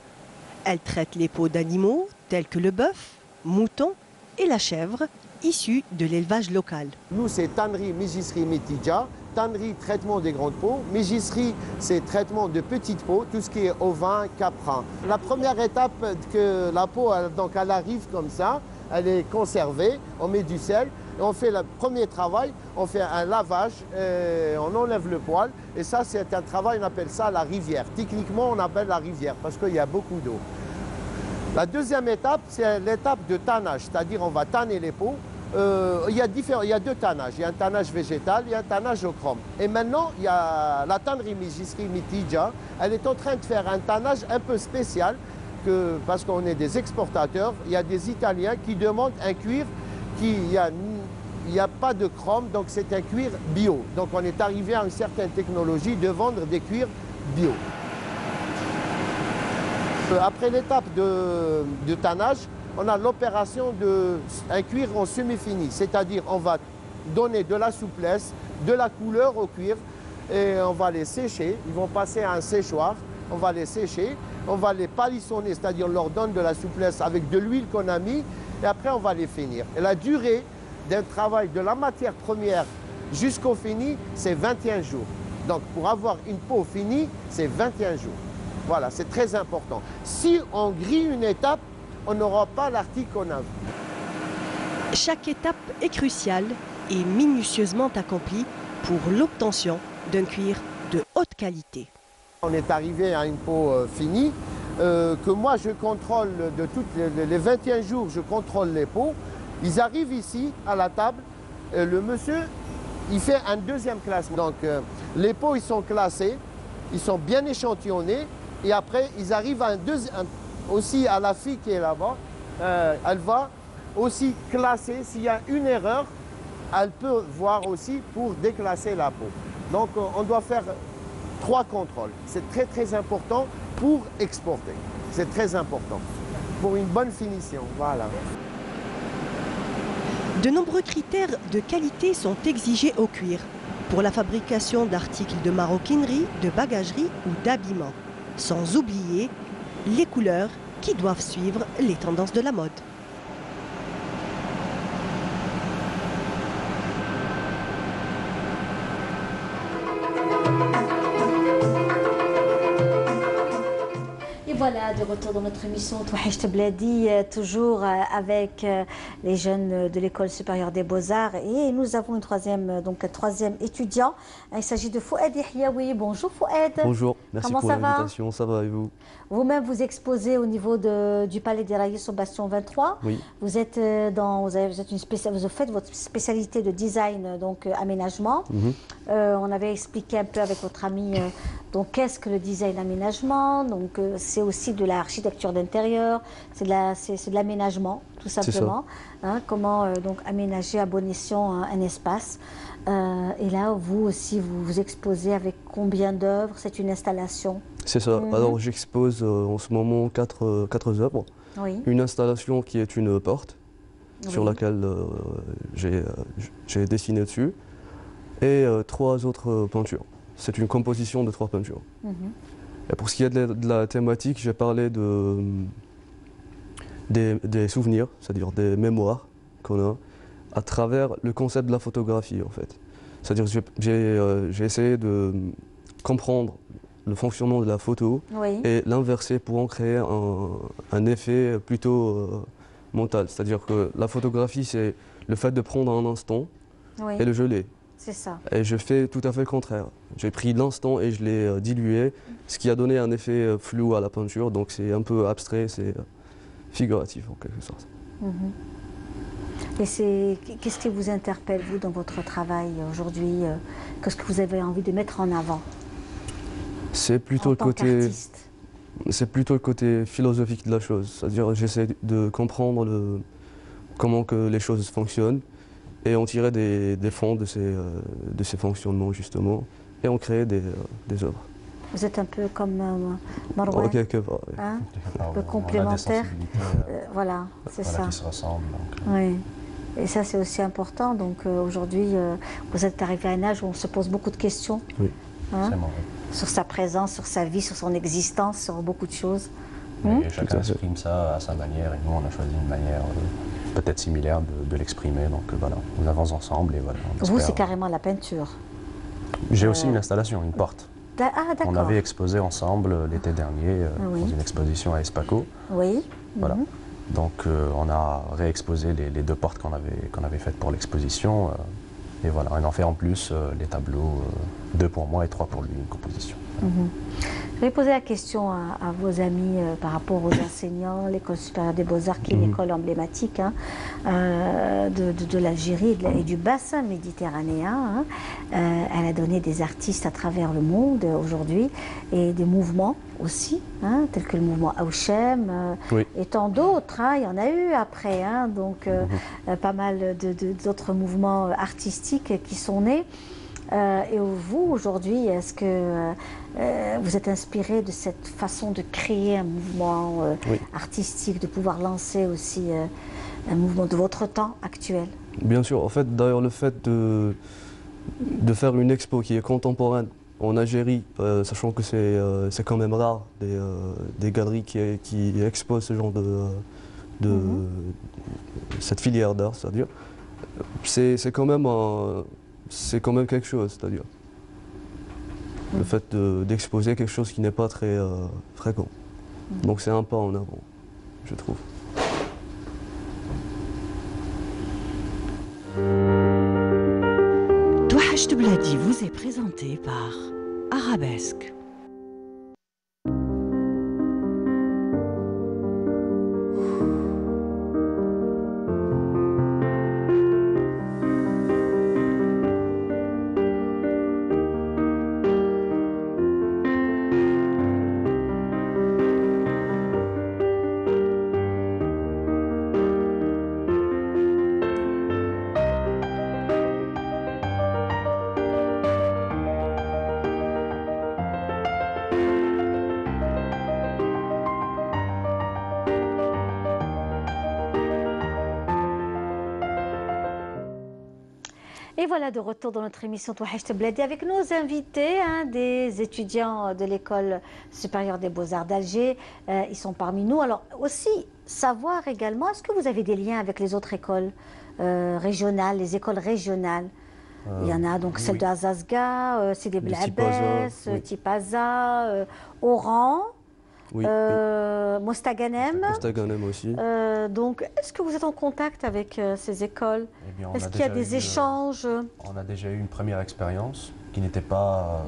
S8: Elle traite les peaux d'animaux tels que le bœuf, mouton et la chèvre, issus de l'élevage local.
S10: Nous, c'est tannerie, mégisserie Mitidja. Tannerie, traitement des grandes peaux. Mégisserie, c'est traitement de petites peaux, tout ce qui est ovin, caprin. La première étape, que la peau, elle arrive comme ça, elle est conservée, on met du sel. On fait le premier travail, on fait un lavage, on enlève le poil. Et ça, c'est un travail, on appelle ça la rivière. Techniquement, on appelle la rivière parce qu'il y a beaucoup d'eau. La deuxième étape, c'est l'étape de tannage, c'est-à-dire on va tanner les peaux. Il y a deux tannages. Il y a un tannage végétal, il y a un tannage au chrome. Et maintenant, il y a la tannerie mégisserie Mitidja. Elle est en train de faire un tannage un peu spécial parce qu'on est des exportateurs. Il y a des Italiens qui demandent un cuir il n'y a pas de chrome, donc c'est un cuir bio. Donc on est arrivé à une certaine technologie de vendre des cuirs bio. Après l'étape de tannage, on a l'opération d'un cuir en semi-fini. C'est-à-dire on va donner de la souplesse, de la couleur au cuir et on va les sécher. Ils vont passer à un séchoir, on va les sécher, on va les palissonner, c'est-à-dire on leur donne de la souplesse avec de l'huile qu'on a mis et après on va les finir. Et la durée d'un travail de la matière première jusqu'au fini, c'est 21 jours. Donc pour avoir une peau finie, c'est 21 jours. Voilà, c'est très important. Si on grille une étape, on n'aura pas l'article qu'on a vu.
S8: Chaque étape est cruciale et minutieusement accomplie pour l'obtention d'un cuir de haute qualité.
S10: On est arrivé à une peau finie, que moi je contrôle de toutes les 21 jours, je contrôle les peaux. Ils arrivent ici, à la table, le monsieur, il fait un deuxième classement. Donc, les peaux, ils sont classés, ils sont bien échantillonnés, et après, ils arrivent à aussi à la fille qui est là-bas, elle va aussi classer, s'il y a une erreur, elle peut voir aussi pour déclasser la peau. Donc, on doit faire 3 contrôles. C'est très, très important pour exporter. C'est très important, pour une bonne finition, voilà.
S8: De nombreux critères de qualité sont exigés au cuir pour la fabrication d'articles de maroquinerie, de bagagerie ou d'habillement, sans oublier les couleurs qui doivent suivre les tendances de la mode.
S1: voilà, de retour dans notre émission Touhacht Bladi, toujours avec les jeunes de l'École supérieure des Beaux-Arts. Et nous avons un troisième étudiant. Il s'agit de Fouad Yahyaoui. Bonjour Fouad.
S11: Bonjour, merci pour l'invitation. Ça va et vous?
S1: Vous-même, vous exposez au niveau du Palais des Raïs au Bastion 23.
S11: Oui.
S1: Vous êtes vous faites votre spécialité de design, donc aménagement. On avait expliqué un peu avec votre ami donc qu'est-ce que le design aménagement. Donc c'est aussi de l'architecture d'intérieur, c'est de l'aménagement tout simplement. Hein, comment donc aménager à bon escient un espace. Et là, vous aussi, vous exposez avec combien d'œuvres? C'est une installation?
S11: C'est ça. Alors j'expose en ce moment quatre œuvres.
S1: Oui.
S11: Une installation qui est une porte sur laquelle j'ai dessiné dessus et 3 autres peintures. C'est une composition de 3 peintures. Et pour ce qui est de la thématique, j'ai parlé des souvenirs, c'est-à-dire des mémoires qu'on a à travers le concept de la photographie en fait. C'est-à-dire que j'ai essayé de comprendre le fonctionnement de la photo et l'inverser pour en créer un effet plutôt mental. C'est-à-dire que la photographie, c'est le fait de prendre un instant et le geler.
S1: C'est ça.
S11: Et je fais tout à fait le contraire. J'ai pris l'instant et je l'ai dilué, ce qui a donné un effet flou à la peinture. Donc c'est un peu abstrait, c'est figuratif en quelque sorte.
S1: Et qu'est-ce qui vous interpelle, vous, dans votre travail aujourd'hui? Qu'est-ce que vous avez envie de mettre en avant?
S11: C'est plutôt le côté philosophique de la chose. C'est-à-dire j'essaie de comprendre comment que les choses fonctionnent et en tirer des fonds de ces fonctionnements justement et en créer des œuvres.
S1: Vous êtes un peu comme Marwan,
S11: quelque part. Oui.
S1: Hein, un peu complémentaire. Voilà, c'est ça.
S6: Qui se ressemblent.
S1: Oui. Et ça, c'est aussi important. Donc aujourd'hui, vous êtes arrivé à un âge où on se pose beaucoup de questions.
S11: Oui.
S1: Hein, sur sa présence, sur sa vie, sur son existence, sur beaucoup de choses.
S6: Et chacun exprime ça à sa manière. Et nous, on a choisi une manière peut-être similaire de l'exprimer. Donc voilà, on avance ensemble et voilà.
S1: Vous, c'est carrément la peinture.
S6: J'ai aussi une installation, une porte.
S1: Ah, d'accord.
S6: On avait exposé ensemble l'été dernier dans une exposition à Espaco.
S1: Oui.
S6: Voilà. Donc on a réexposé les 2 portes qu'on avait faites pour l'exposition. Et voilà, on en fait en plus les tableaux, 2 pour moi et 3 pour lui, une composition.
S1: Je vais poser la question à vos amis par rapport aux enseignants, l'École supérieure des Beaux-Arts, qui est une école emblématique de l'Algérie et du bassin méditerranéen. Elle a donné des artistes à travers le monde aujourd'hui et des mouvements aussi, tels que le mouvement Aouchem et tant d'autres. Il y en a eu après, donc pas mal d'autres mouvements artistiques qui sont nés. Et vous, aujourd'hui, est-ce que vous êtes inspiré de cette façon de créer un mouvement artistique, de pouvoir lancer aussi un mouvement de votre temps actuel?
S11: Bien sûr. En fait, d'ailleurs, le fait de faire une expo qui est contemporaine en Algérie, sachant que c'est quand même rare des galeries qui exposent ce genre de cette filière d'art, c'est-à-dire, c'est quand même quelque chose, c'est-à-dire le fait d'exposer quelque chose qui n'est pas très fréquent. Donc c'est un pas en avant, je trouve.
S8: Touhacht Bladi vous est présenté par Arabesque.
S1: Et voilà, de retour dans notre émission Touhacht Bladi avec nos invités, des étudiants de l'École supérieure des Beaux-Arts d'Alger. Ils sont parmi nous. Alors aussi, savoir également, est-ce que vous avez des liens avec les autres écoles régionales, les écoles régionales? Il y en a donc celle de Azazga, Sidi Blabès, Tipaza, Oran.
S11: Oui,
S1: Mostaganem.
S11: Mostaganem aussi.
S1: Donc, est-ce que vous êtes en contact avec ces écoles?
S6: Eh bien,
S1: Est-ce qu'il y a des échanges?
S6: On a déjà eu une première expérience qui n'était pas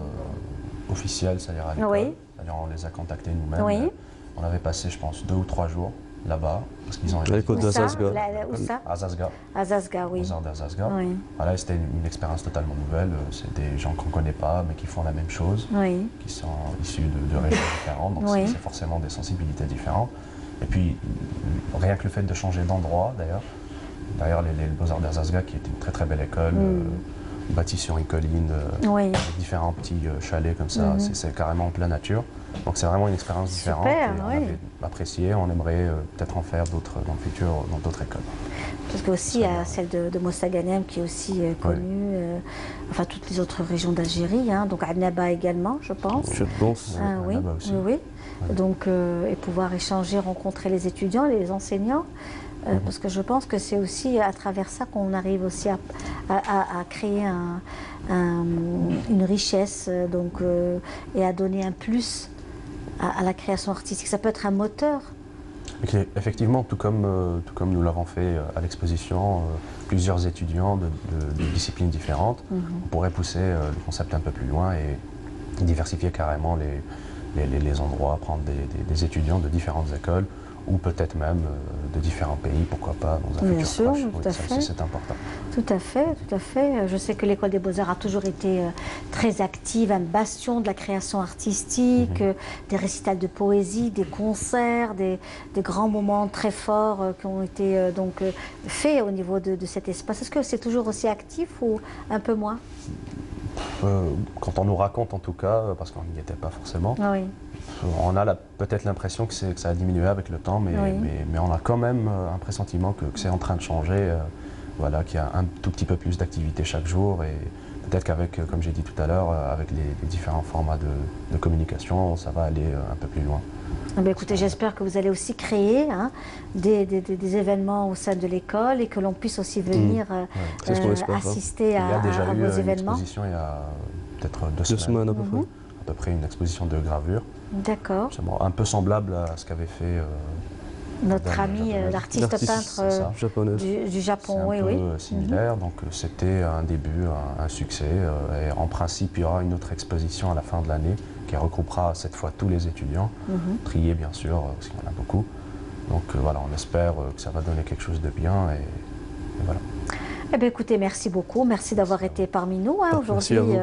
S6: officielle, c'est-à-dire à l'école.
S1: Oui.
S6: C'est-à-dire on les a contactés nous-mêmes.
S1: Oui.
S6: On avait passé, je pense, 2 ou 3 jours là-bas, parce qu'ils ont...
S11: À l'école d'Azazga.
S1: Où ça?
S6: À Azazga.
S1: Azazga, oui.
S6: Aux arts d'Azazga.
S1: Oui.
S6: Voilà, c'était une expérience totalement nouvelle. C'est des gens qu'on ne connaît pas, mais qui font la même chose,
S1: Oui.
S6: qui sont issus de régions différentes, donc
S1: Oui.
S6: c'est forcément des sensibilités différentes. Et puis, rien que le fait de changer d'endroit, d'ailleurs, les Beaux-Arts d'Azazga, qui est une très très belle école, bâtie sur une colline,
S1: Oui.
S6: avec différents petits chalets comme ça, c'est carrément en pleine nature. Donc c'est vraiment une expérience différente.
S1: Super,
S6: et on
S1: oui.
S6: avait apprécié, on aimerait peut-être en faire d'autres dans le futur, dans d'autres écoles.
S1: Parce que aussi, il y a celle de Mostaganem qui est aussi connue, enfin toutes les autres régions d'Algérie, hein, donc Annaba également, je pense.
S11: Je pense.
S1: Ah, oui,
S6: Annaba aussi.
S1: oui, oui. Donc, et pouvoir échanger, rencontrer les étudiants, les enseignants. Parce que je pense que c'est aussi à travers ça qu'on arrive aussi à créer une richesse donc, et à donner un plus à la création artistique. Ça peut être un moteur.
S6: Effectivement, tout comme nous l'avons fait à l'exposition, plusieurs étudiants de disciplines différentes, on pourrait pousser le concept un peu plus loin et diversifier carrément les endroits, prendre des étudiants de différentes écoles, ou peut-être même de différents pays, pourquoi pas, dans un
S1: Bien
S6: futur
S1: sûr,
S6: proche.
S1: tout
S6: Oui,
S1: à
S6: ça
S1: fait.
S6: aussi, c'est important.
S1: Tout à fait, tout à fait. Je sais que l'École des Beaux-Arts a toujours été très active, un bastion de la création artistique, des récitals de poésie, des concerts, des grands moments très forts qui ont été donc faits au niveau de cet espace. Est-ce que c'est toujours aussi actif ou un peu moins?
S6: Quand on nous raconte en tout cas, parce qu'on n'y était pas forcément,
S1: Oui.
S6: on a peut-être l'impression que ça a diminué avec le temps, mais on a quand même un pressentiment que c'est en train de changer, voilà, qu'il y a un tout petit peu plus d'activité chaque jour, et peut-être qu'avec, comme j'ai dit tout à l'heure, avec les différents formats de communication, ça va aller un peu plus loin.
S1: Ah ben écoutez, j'espère que vous allez aussi créer des événements au sein de l'école et que l'on puisse aussi venir assister à vos événements.
S6: Il y a déjà eu une exposition il y a peut-être 2 semaines
S11: à peu près.
S6: À peu près une exposition de gravure.
S1: D'accord.
S6: Un peu semblable à ce qu'avait fait
S1: notre ami, l'artiste peintre du Japon.
S6: C'est un peu similaire, donc c'était un début, un succès. Et en principe, il y aura une autre exposition à la fin de l'année qui regroupera cette fois tous les étudiants, triés bien sûr, parce qu'il y en a beaucoup. Donc voilà, on espère que ça va donner quelque chose de bien, et voilà.
S1: Eh bien, écoutez, merci beaucoup. Merci d'avoir été parmi nous aujourd'hui,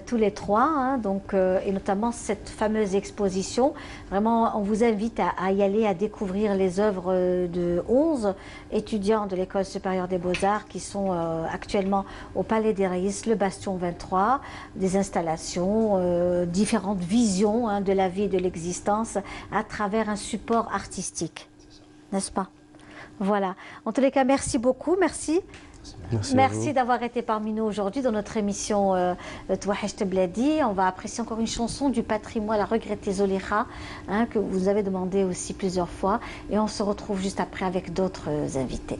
S1: tous les trois. Donc, et notamment cette fameuse exposition. Vraiment, on vous invite à y aller, à découvrir les œuvres de 11 étudiants de l'École supérieure des Beaux-Arts qui sont actuellement au Palais des Raïs, le Bastion 23, des installations, différentes visions de la vie et de l'existence à travers un support artistique. N'est-ce pas? Voilà. En tous les cas, merci beaucoup. Merci. Merci d'avoir été parmi nous aujourd'hui dans notre émission Touahecht Bladi. On va apprécier encore une chanson du patrimoine, la regrettée Zolira, que vous avez demandé aussi plusieurs fois. Et on se retrouve juste après avec d'autres invités.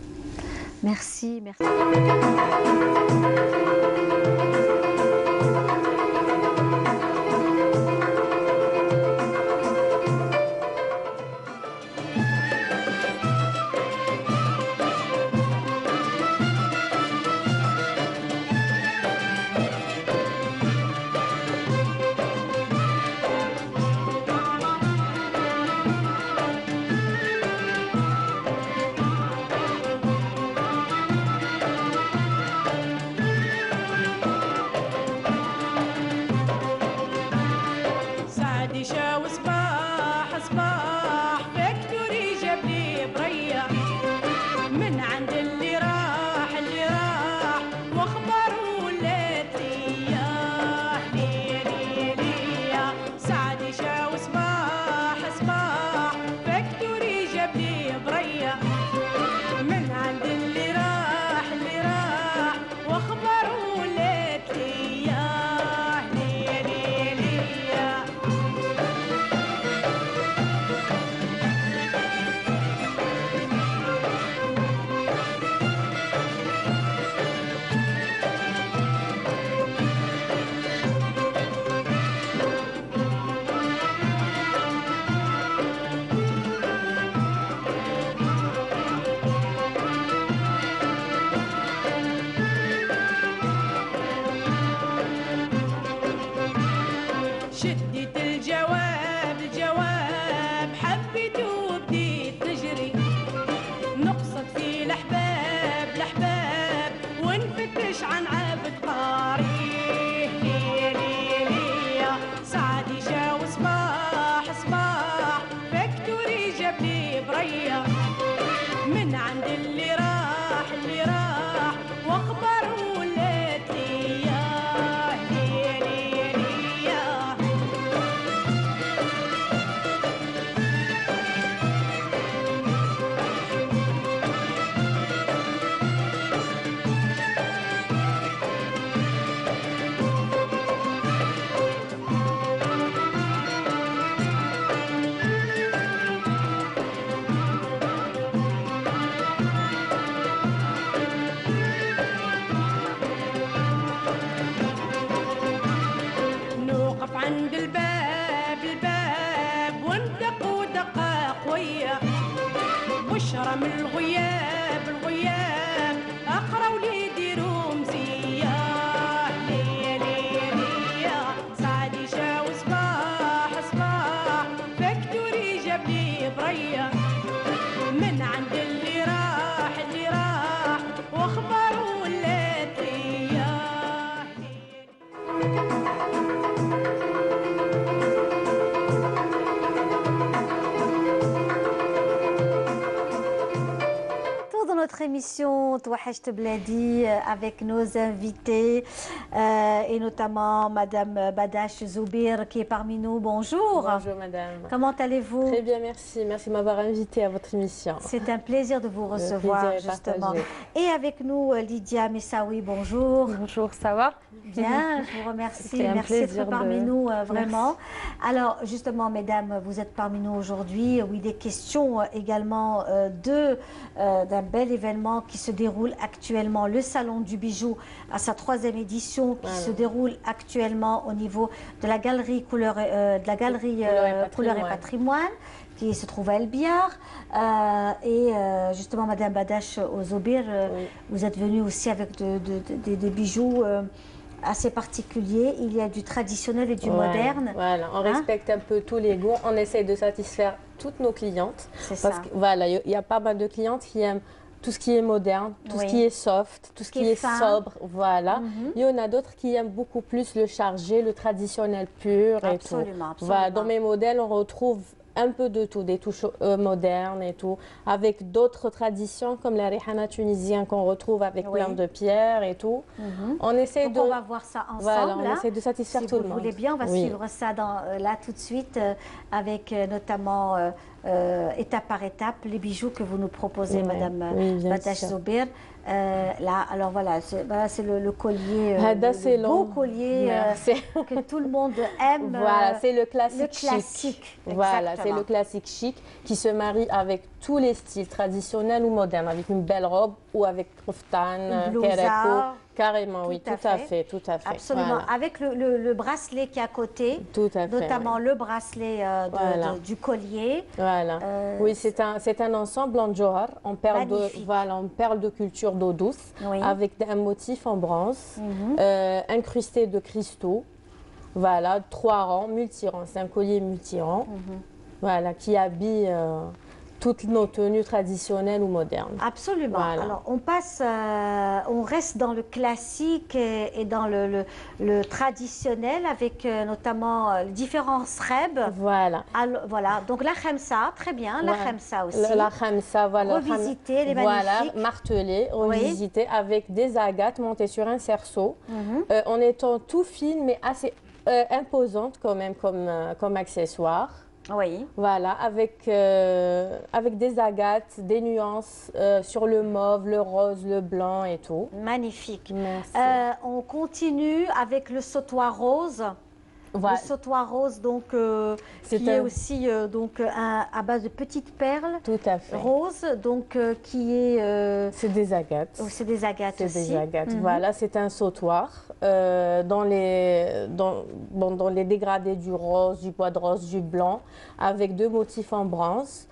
S1: Merci. Merci.
S12: من الغياب الغياب اقرا وليدي رمزيه ليا ليا ليا سعدي جا وصباح صباح فكتوري جاب لي بريه من عند اللي راح واخباره ولات ليا.
S1: Dans notre émission Touahajt Bladi avec nos invités et notamment Madame Badache Zoubir qui est parmi nous. Bonjour.
S13: Bonjour Madame.
S1: Comment allez-vous?
S13: Très bien, merci. Merci de m'avoir invitée à votre émission.
S1: C'est un plaisir de vous recevoir justement. Et avec nous Lydia Messaoui, bonjour.
S13: Bonjour, ça va?
S1: Bien, je vous remercie. Merci d'être parmi nous, vraiment. Merci. Alors, justement, mesdames, vous êtes parmi nous aujourd'hui. Oui, des questions également d'un bel événement qui se déroule actuellement, le Salon du Bijou à sa 3e édition, qui se déroule actuellement au niveau de la galerie Couleur et Patrimoine, qui se trouve à El Biar. Justement, Madame Badache Zoubir, vous êtes venue aussi avec des bijoux assez particulier, il y a du traditionnel et du moderne.
S13: Voilà, on respecte un peu tous les goûts, on essaye de satisfaire toutes nos clientes.
S1: C'est ça.
S13: Parce que voilà, il y a pas mal de clientes qui aiment tout ce qui est moderne, tout ce qui est soft, tout ce qui est sobre, voilà. Il y en a d'autres qui aiment beaucoup plus le chargé, le traditionnel pur et tout.
S1: Absolument.
S13: Voilà, dans mes modèles, on retrouve un peu de tout, des touches modernes et tout, avec d'autres traditions comme la rihana tunisienne qu'on retrouve avec plein de pierres et tout. On essaie
S1: on va voir ça ensemble.
S13: Voilà, on essaie de satisfaire tout le monde.
S1: Si vous voulez bien, on va suivre ça là tout de suite avec notamment étape par étape les bijoux que vous nous proposez, Madame Badache Zoubir. Là, alors voilà, c'est le collier, le beau collier que tout le monde aime.
S13: Voilà, c'est le classique chic. Voilà, c'est le classique chic qui se marie avec tous les styles traditionnels ou modernes, avec une belle robe ou avec koftan, kerepo. Carrément, oui, tout à fait.
S1: Absolument, voilà. Avec le bracelet qui est à côté, notamment le bracelet du collier.
S13: Voilà, oui, c'est un ensemble en johar, en perles de culture d'eau douce, avec un motif en bronze, incrusté de cristaux. Voilà, 3 rangs, multi-rangs, c'est un collier multi-rangs, voilà, qui habille toutes nos tenues traditionnelles ou modernes.
S1: Absolument. Voilà. Alors, on reste dans le classique et dans le traditionnel avec notamment différents sreb.
S13: Voilà.
S1: Alors, voilà. Donc, la khamsa, très bien. La khamsa aussi.
S13: La khamsa, voilà.
S1: Revisiter, les magnifiques.
S13: Voilà, martelé, revisiter avec des agates montées sur un cerceau, en étant tout fine mais assez imposante quand même comme accessoire.
S1: Oui.
S13: Voilà, avec des agates, des nuances sur le mauve, le rose, le blanc et tout.
S1: Magnifique.
S13: Merci.
S1: On continue avec le sautoir rose. Voilà. Le sautoir rose, donc, qui est aussi à base de petites perles.
S13: Tout à fait.
S1: Roses, donc qui est...
S13: c'est des agates.
S1: Oh, c'est des agates aussi.
S13: C'est des agates, voilà, c'est un sautoir. Dans les dégradés du rose, du bois de rose, du blanc, avec 2 motifs en bronze.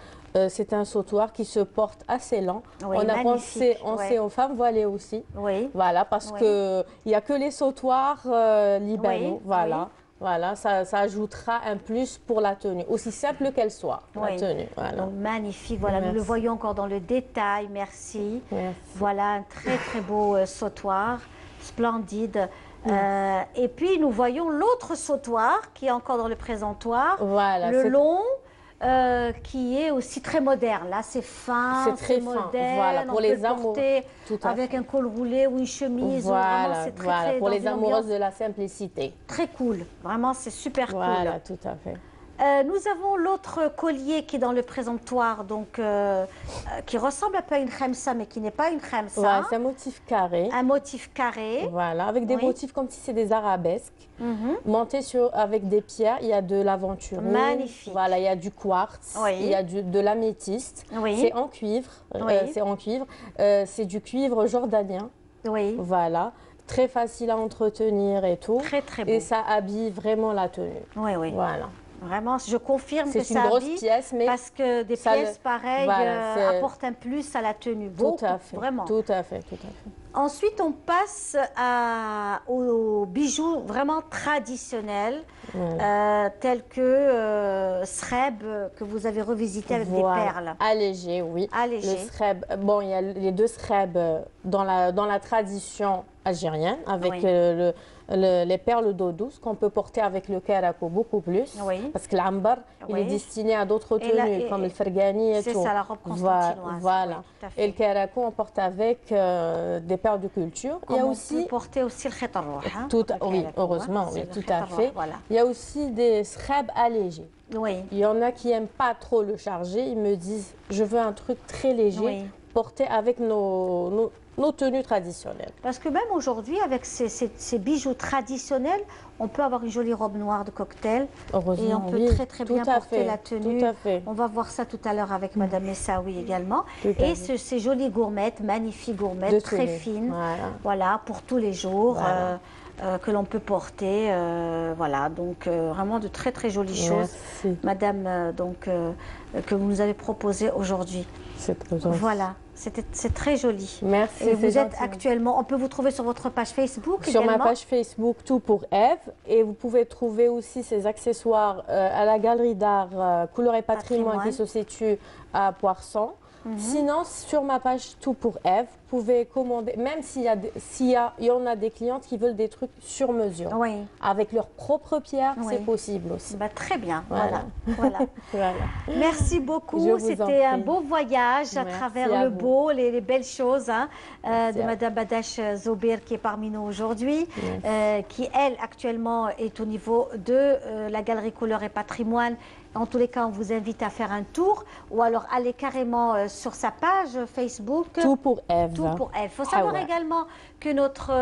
S13: C'est un sautoir qui se porte assez lent.
S1: Oui,
S13: on a pensé aux femmes voilées aussi.
S1: Oui.
S13: Voilà, parce qu'il n'y a que les sautoirs libanais. Voilà.
S1: Oui.
S13: Voilà, ça ajoutera un plus pour la tenue, aussi simple qu'elle soit, la tenue. Voilà.
S1: Donc, magnifique, voilà, nous le voyons encore dans le détail, merci. Voilà, un très très beau sautoir, splendide. Et puis nous voyons l'autre sautoir qui est encore dans le présentoir, le long. Qui est aussi très moderne. Là, c'est fin, c'est moderne.
S13: Voilà, pour les amoureux,
S1: avec un col roulé ou une chemise.
S13: Voilà,
S1: c'est très
S13: pour les amoureuses de la simplicité.
S1: Très cool. Vraiment, c'est super cool.
S13: Voilà, tout à fait.
S1: Nous avons l'autre collier qui est dans le présentoir, donc qui ressemble un peu à une khamsa, mais qui n'est pas une khamsa.
S13: Ouais, c'est un motif carré.
S1: Un motif carré.
S13: Voilà, avec des motifs comme si c'était des arabesques, montés avec des pierres. Il y a de l'aventure.
S1: Magnifique.
S13: Voilà, il y a du quartz, il y a de l'améthyste. C'est en cuivre. C'est du cuivre jordanien.
S1: Oui.
S13: Voilà. Très facile à entretenir et tout.
S1: Très, très beau.
S13: Et ça habille vraiment la tenue.
S1: Oui, oui.
S13: Voilà.
S1: Vraiment, je confirme que
S13: C'est une
S1: ça
S13: grosse
S1: habille,
S13: pièce, mais
S1: parce que des
S13: ça
S1: pièces pareilles
S13: voilà,
S1: apportent un plus à la tenue.
S13: Tout à fait,
S1: vraiment.
S13: tout à fait, tout à fait.
S1: Ensuite, on passe aux bijoux vraiment traditionnels, tels que sreb, que vous avez revisité avec des perles.
S13: Allégé, oui.
S1: Allégé.
S13: Le sreb, bon, il y a les deux sreb dans la tradition algérienne, avec les perles d'eau douce qu'on peut porter avec le karako beaucoup plus. Parce que l'ambar, il est destiné à d'autres tenues, comme le fergani et tout.
S1: C'est ça, la robe constantinoise.
S13: Voilà. Et le karako, on porte avec des perles de culture.
S1: Comme il y a aussi, on peut porter aussi le khit al-rouh.
S13: Oui, heureusement, oui, tout à fait. Il y a aussi des sreb allégés. Il y en a qui n'aiment pas trop le charger. Ils me disent, je veux un truc très léger, porté avec nos tenues traditionnelles.
S1: Parce que même aujourd'hui, avec ces bijoux traditionnels, on peut avoir une jolie robe noire de cocktail. Et on peut très bien porter la tenue. On va voir ça tout à l'heure avec Madame Messaoui également. Et ces jolies gourmettes, magnifiques gourmettes, très fines, voilà, pour tous les jours. Que l'on peut porter, voilà, donc vraiment de très jolies choses, Madame, que vous nous avez proposé aujourd'hui. Voilà, c'est très joli.
S13: Merci.
S1: Et vous êtes actuellement, on peut vous trouver sur votre page Facebook
S13: sur
S1: également.
S13: Ma page Facebook Tout pour Eve, et vous pouvez trouver aussi ces accessoires à la galerie d'art Couleur et Patrimoine qui se situe à Poisson. Sinon, sur ma page Tout pour Eve, vous pouvez commander, même s'il y en a des clientes qui veulent des trucs sur mesure. Avec leurs propres pierres, c'est possible aussi.
S1: Très bien, voilà. Merci beaucoup, c'était un beau voyage à travers le beau, les belles choses de Madame Badache Zober qui est parmi nous aujourd'hui, qui elle actuellement est au niveau de la galerie Couleur et Patrimoine. En tous les cas, on vous invite à faire un tour ou alors aller carrément sur sa page Facebook.
S13: Tout pour Eve.
S1: Tout pour Eve. Il faut savoir également que notre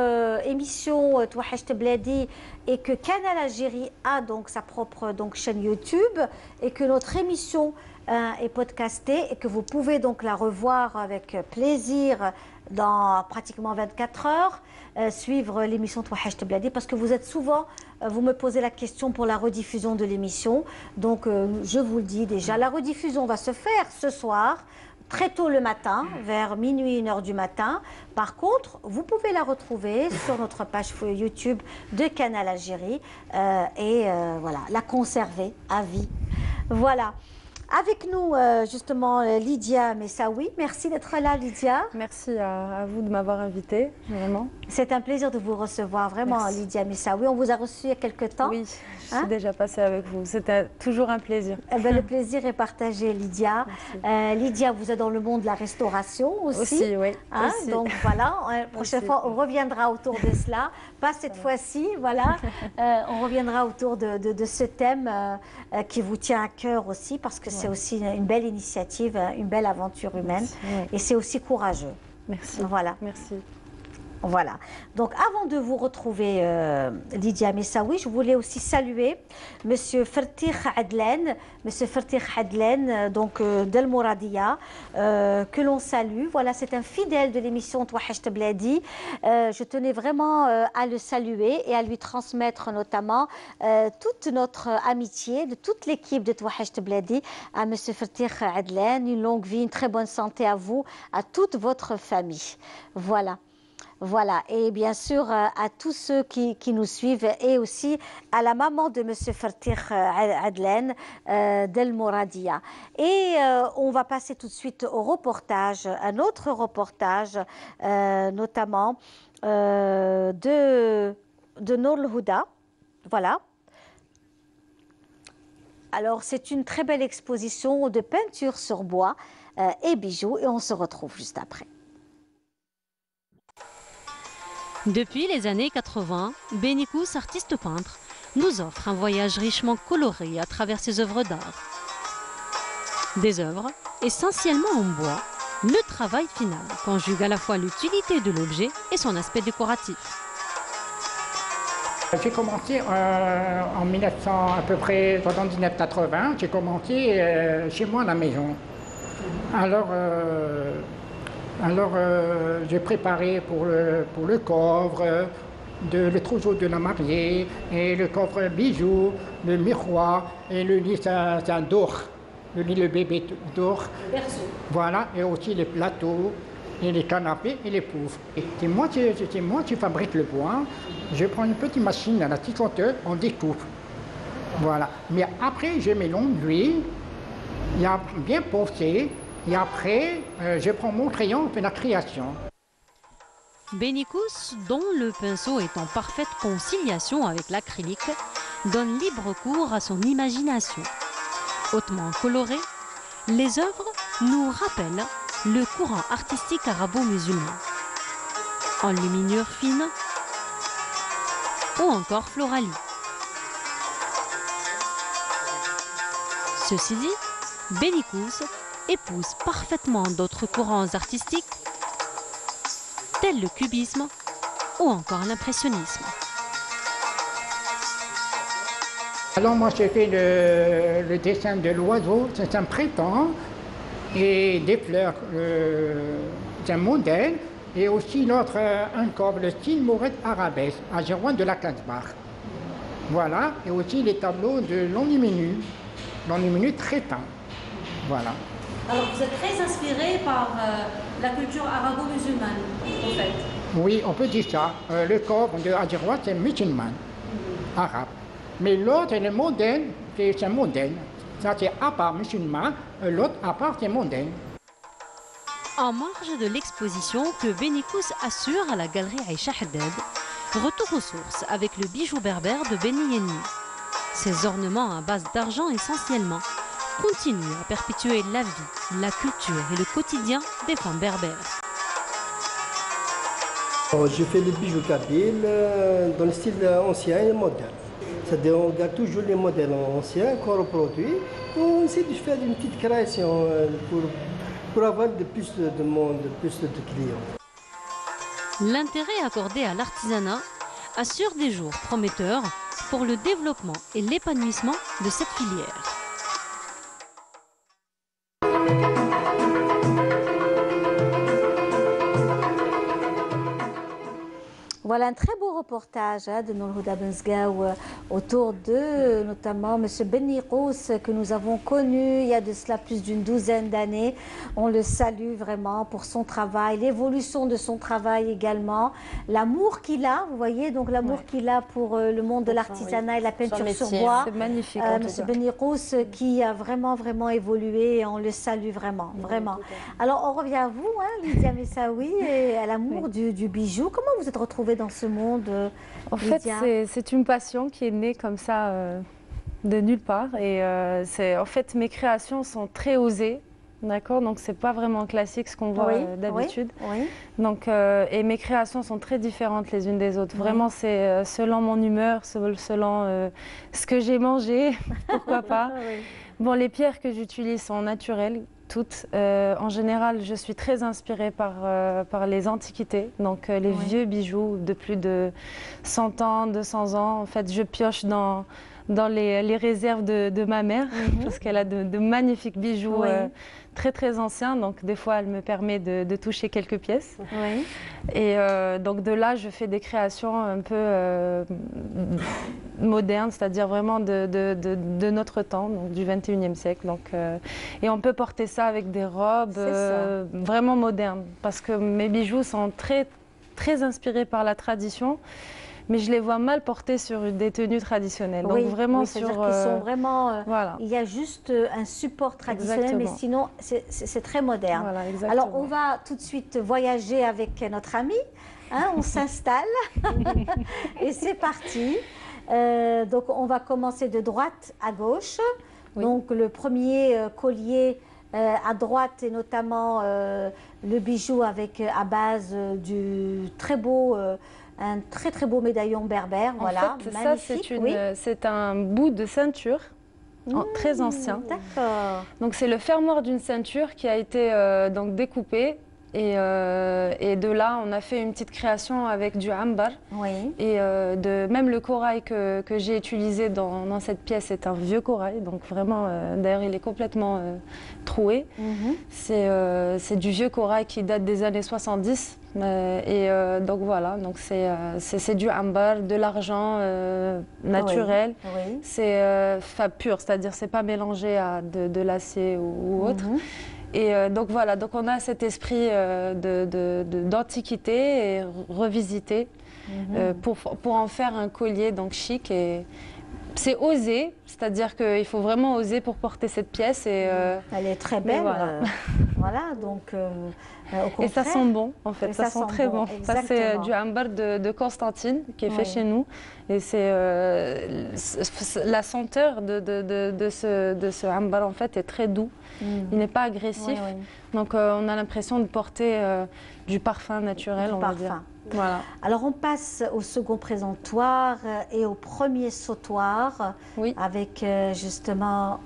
S1: émission Touahecht Bladi et que Canal Algérie a donc sa propre chaîne YouTube et que notre émission est podcastée et que vous pouvez donc la revoir avec plaisir dans pratiquement 24 heures. Suivre l'émission Touahecht Bladi parce que vous êtes souvent, vous me posez la question pour la rediffusion de l'émission. Donc je vous le dis déjà, la rediffusion va se faire ce soir, très tôt le matin, vers minuit, 1h du matin. Par contre, vous pouvez la retrouver sur notre page YouTube de Canal Algérie et voilà, la conserver à vie. Voilà. Avec nous, justement, Lydia Messaoui. Merci d'être là, Lydia.
S14: Merci à vous de m'avoir invitée, vraiment.
S1: C'est un plaisir de vous recevoir, vraiment, Lydia Messaoui. On vous a reçu il y a quelques temps.
S14: Oui, je suis déjà passée avec vous. C'était toujours un plaisir.
S1: Le plaisir est partagé, Lydia. Lydia, vous êtes dans le monde de la restauration aussi.
S14: Aussi, oui.
S1: Aussi. Donc voilà, la prochaine fois, on reviendra autour de cela. Pas cette fois-ci, voilà. On reviendra autour de ce thème qui vous tient à cœur aussi, parce que c'est aussi une belle initiative, une belle aventure humaine. Et c'est aussi courageux.
S14: Merci.
S1: Voilà.
S14: Merci.
S1: Voilà. Donc, avant de vous retrouver, Lydia Messaoui, je voulais aussi saluer Monsieur Fertir Adlen, Monsieur Fertir Adlen, donc d'El Mouradia, que l'on salue. Voilà, c'est un fidèle de l'émission Touahecht Bladi. Je tenais vraiment à le saluer et à lui transmettre notamment toute notre amitié de toute l'équipe de Touahecht Bladi à Monsieur Fertir Adlen. Une longue vie, une très bonne santé à vous, à toute votre famille. Voilà. Voilà, et bien sûr à tous ceux qui nous suivent et aussi à la maman de M. Fertir Adlen d'El Mouradia. Et on va passer tout de suite au reportage, un autre reportage notamment de Nour El Houda. Voilà. Alors c'est une très belle exposition de peinture sur bois et bijoux et on se retrouve juste après.
S15: Depuis les années 80, Benikous, artiste peintre, nous offre un voyage richement coloré à travers ses œuvres d'art. Des œuvres essentiellement en bois, le travail final conjugue à la fois l'utilité de l'objet et son aspect décoratif.
S16: J'ai commencé en 1900, à peu près 79-80, j'ai commencé chez moi à la maison. Alors j'ai préparé pour le coffre, le trousseau de la mariée, et le coffre bijoux, le miroir, et le lit, c'est un d'or. Le lit, le bébé d'or. Voilà, et aussi les plateaux, et les canapés et les poufs. C'est moi qui fabrique le bois. Je prends une petite machine à la tissanteuse, on découpe. Voilà. Mais après, je mélange l'huile, il a bien poncé, et après, je prends mon crayon, on fait la création.
S15: Benicous, dont le pinceau est en parfaite conciliation avec l'acrylique, donne libre cours à son imagination. Hautement colorées, les œuvres nous rappellent le courant artistique arabo-musulman. Enluminure fine ou encore floralie. Ceci dit, Benicous épouse parfaitement d'autres courants artistiques tels le cubisme ou encore l'impressionnisme.
S16: Alors moi j'ai fait le dessin de l'oiseau, c'est un printemps, et des fleurs, c'est un modèle, et aussi l'autre, un corps, le style Mourette arabesque, à Girouane de la Kansbach. Voilà, et aussi les tableaux de l'enluminure traitant. Voilà.
S15: Alors vous êtes très inspiré par la culture arabo-musulmane, en fait.
S16: Oui, on peut dire ça. Le corps de Adjiroua, c'est musulman, arabe. Mais l'autre, le modèle, c'est un modèle. Ça, c'est à part musulman, l'autre, à part, c'est modèle.
S15: En marge de l'exposition que Benicous assure à la galerie Aïcha Haddad, retour aux sources avec le bijou berbère de Beni Yenni. Ces ornements à base d'argent essentiellement continuent à perpétuer la vie, la culture et le quotidien des femmes berbères.
S17: Je fais des bijoux kabyles dans le style ancien et moderne. C'est-à-dire on garde toujours les modèles anciens qu'on reproduit. On essaie de faire une petite création pour avoir plus de monde, plus de clients.
S15: L'intérêt accordé à l'artisanat assure des jours prometteurs pour le développement et l'épanouissement de cette filière.
S1: Voilà un très beau reportage de Nour Houda Benzgaou autour de notamment M. Benicous que nous avons connu il y a de cela plus d'une douzaine d'années. On le salue vraiment pour son travail, l'évolution de son travail également, l'amour qu'il a, vous voyez, donc l'amour qu'il a pour le monde de l'artisanat et la peinture sur bois.
S14: C'est magnifique.
S1: M. Benicous qui a vraiment évolué et on le salue vraiment. Alors on revient à vous, Lydia Messaoui, et à l'amour du bijou. Comment vous êtes retrouvée dans ce monde,
S14: En fait, c'est une passion qui est née comme ça de nulle part. Et en fait, mes créations sont très osées. D'accord, donc c'est pas vraiment classique ce qu'on voit d'habitude. Donc, et mes créations sont très différentes les unes des autres. Vraiment, c'est selon mon humeur, selon ce que j'ai mangé, pourquoi pas. Bon, les pierres que j'utilise sont naturelles, toutes. En général, je suis très inspirée par les antiquités, donc les vieux bijoux de plus de 100 ans, 200 ans. En fait, je pioche dans les réserves de ma mère, parce qu'elle a de magnifiques bijoux très anciens, donc des fois elle me permet de toucher quelques pièces. Et donc de là, je fais des créations un peu modernes, c'est-à-dire vraiment de notre temps, donc du 21e siècle. Donc, et on peut porter ça avec des robes vraiment modernes, parce que mes bijoux sont très inspirés par la tradition. Mais je les vois mal portés sur des tenues traditionnelles. Donc vraiment
S1: c'est-à-dire qu'ils sont vraiment... Il y a juste un support traditionnel, mais sinon c'est très moderne. Alors on va tout de suite voyager avec notre ami. On s'installe et c'est parti. Donc on va commencer de droite à gauche. Donc le premier collier à droite est notamment le bijou avec à base du très beau... un très beau médaillon berbère, voilà, magnifique.
S14: C'est un bout de ceinture très ancien.
S1: D'accord.
S14: Donc c'est le fermoir d'une ceinture qui a été donc découpé Et de là, on a fait une petite création avec du ambar.
S1: Oui.
S14: Et même le corail que j'ai utilisé dans cette pièce est un vieux corail. Donc vraiment, d'ailleurs, il est complètement troué. C'est du vieux corail qui date des années 70. Donc voilà, donc c'est du ambar, de l'argent naturel.
S1: Oui.
S14: C'est pur, c'est-à-dire c'est pas mélangé à de l'acier ou autre. Et donc voilà, donc on a cet esprit d'antiquité et revisité pour en faire un collier donc chic. Et c'est osé, c'est-à-dire qu'il faut vraiment oser pour porter cette pièce. Et,
S1: elle est très belle. Voilà, donc au contraire.
S14: Et ça sent bon, en fait, ça sent très bon. Ça, c'est du ambar de Constantine qui est fait chez nous. Et c'est la senteur de ce ambar, en fait, est très doux. Il n'est pas agressif. Donc on a l'impression de porter du parfum naturel, on va dire. Voilà.
S1: Alors on passe au second présentoir et au premier sautoir avec justement,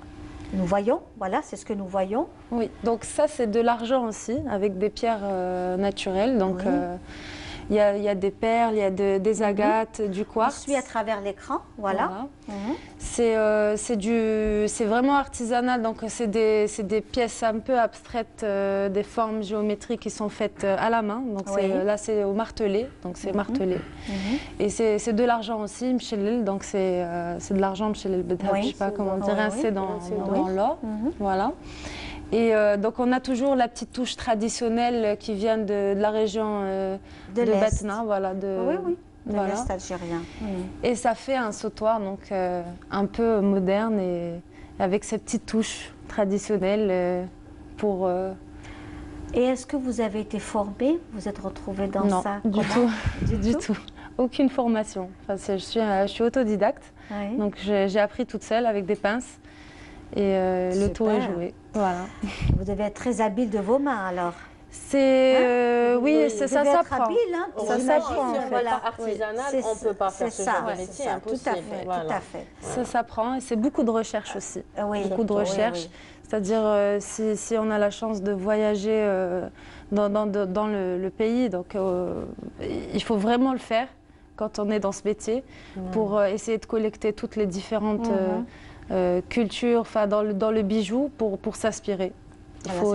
S1: nous voyons, voilà, c'est ce que nous voyons.
S14: Oui, donc ça c'est de l'argent aussi, avec des pierres naturelles. Donc il y a des perles, il y a des agates, du quartz.
S1: On suit à travers l'écran, voilà.
S14: C'est vraiment artisanal, donc c'est des pièces un peu abstraites, des formes géométriques qui sont faites à la main. Donc là c'est au martelé, donc c'est martelé. Et c'est de l'argent aussi, mchelel, donc c'est de l'argent mchelel bedhab, je ne sais pas comment dire, rincé dans l'or. Voilà. Et donc on a toujours la petite touche traditionnelle qui vient de la région de Batna, voilà, de
S1: l'Est algérien.
S14: Et ça fait un sautoir donc un peu moderne et avec ces petites touches traditionnelles pour.
S1: Et est-ce que vous avez été formée? Vous êtes retrouvée dans ça?
S14: Non, du tout. Aucune formation. Enfin, je suis autodidacte, donc j'ai appris toute seule avec des pinces. Et le tour est joué. Voilà.
S1: Vous devez être très habile de vos mains alors.
S14: Oui, ça s'apprend.
S13: Ça s'apprend. Si on n'est pas artisanal, on ne peut pas faire ce genre de métier, impossible.
S1: Tout à fait.
S14: Ça s'apprend et c'est beaucoup de recherche aussi. Beaucoup de recherche. C'est-à-dire si on a la chance de voyager dans le pays, donc il faut vraiment le faire quand on est dans ce métier pour essayer de collecter toutes les différentes culture, dans le bijou pour s'inspirer.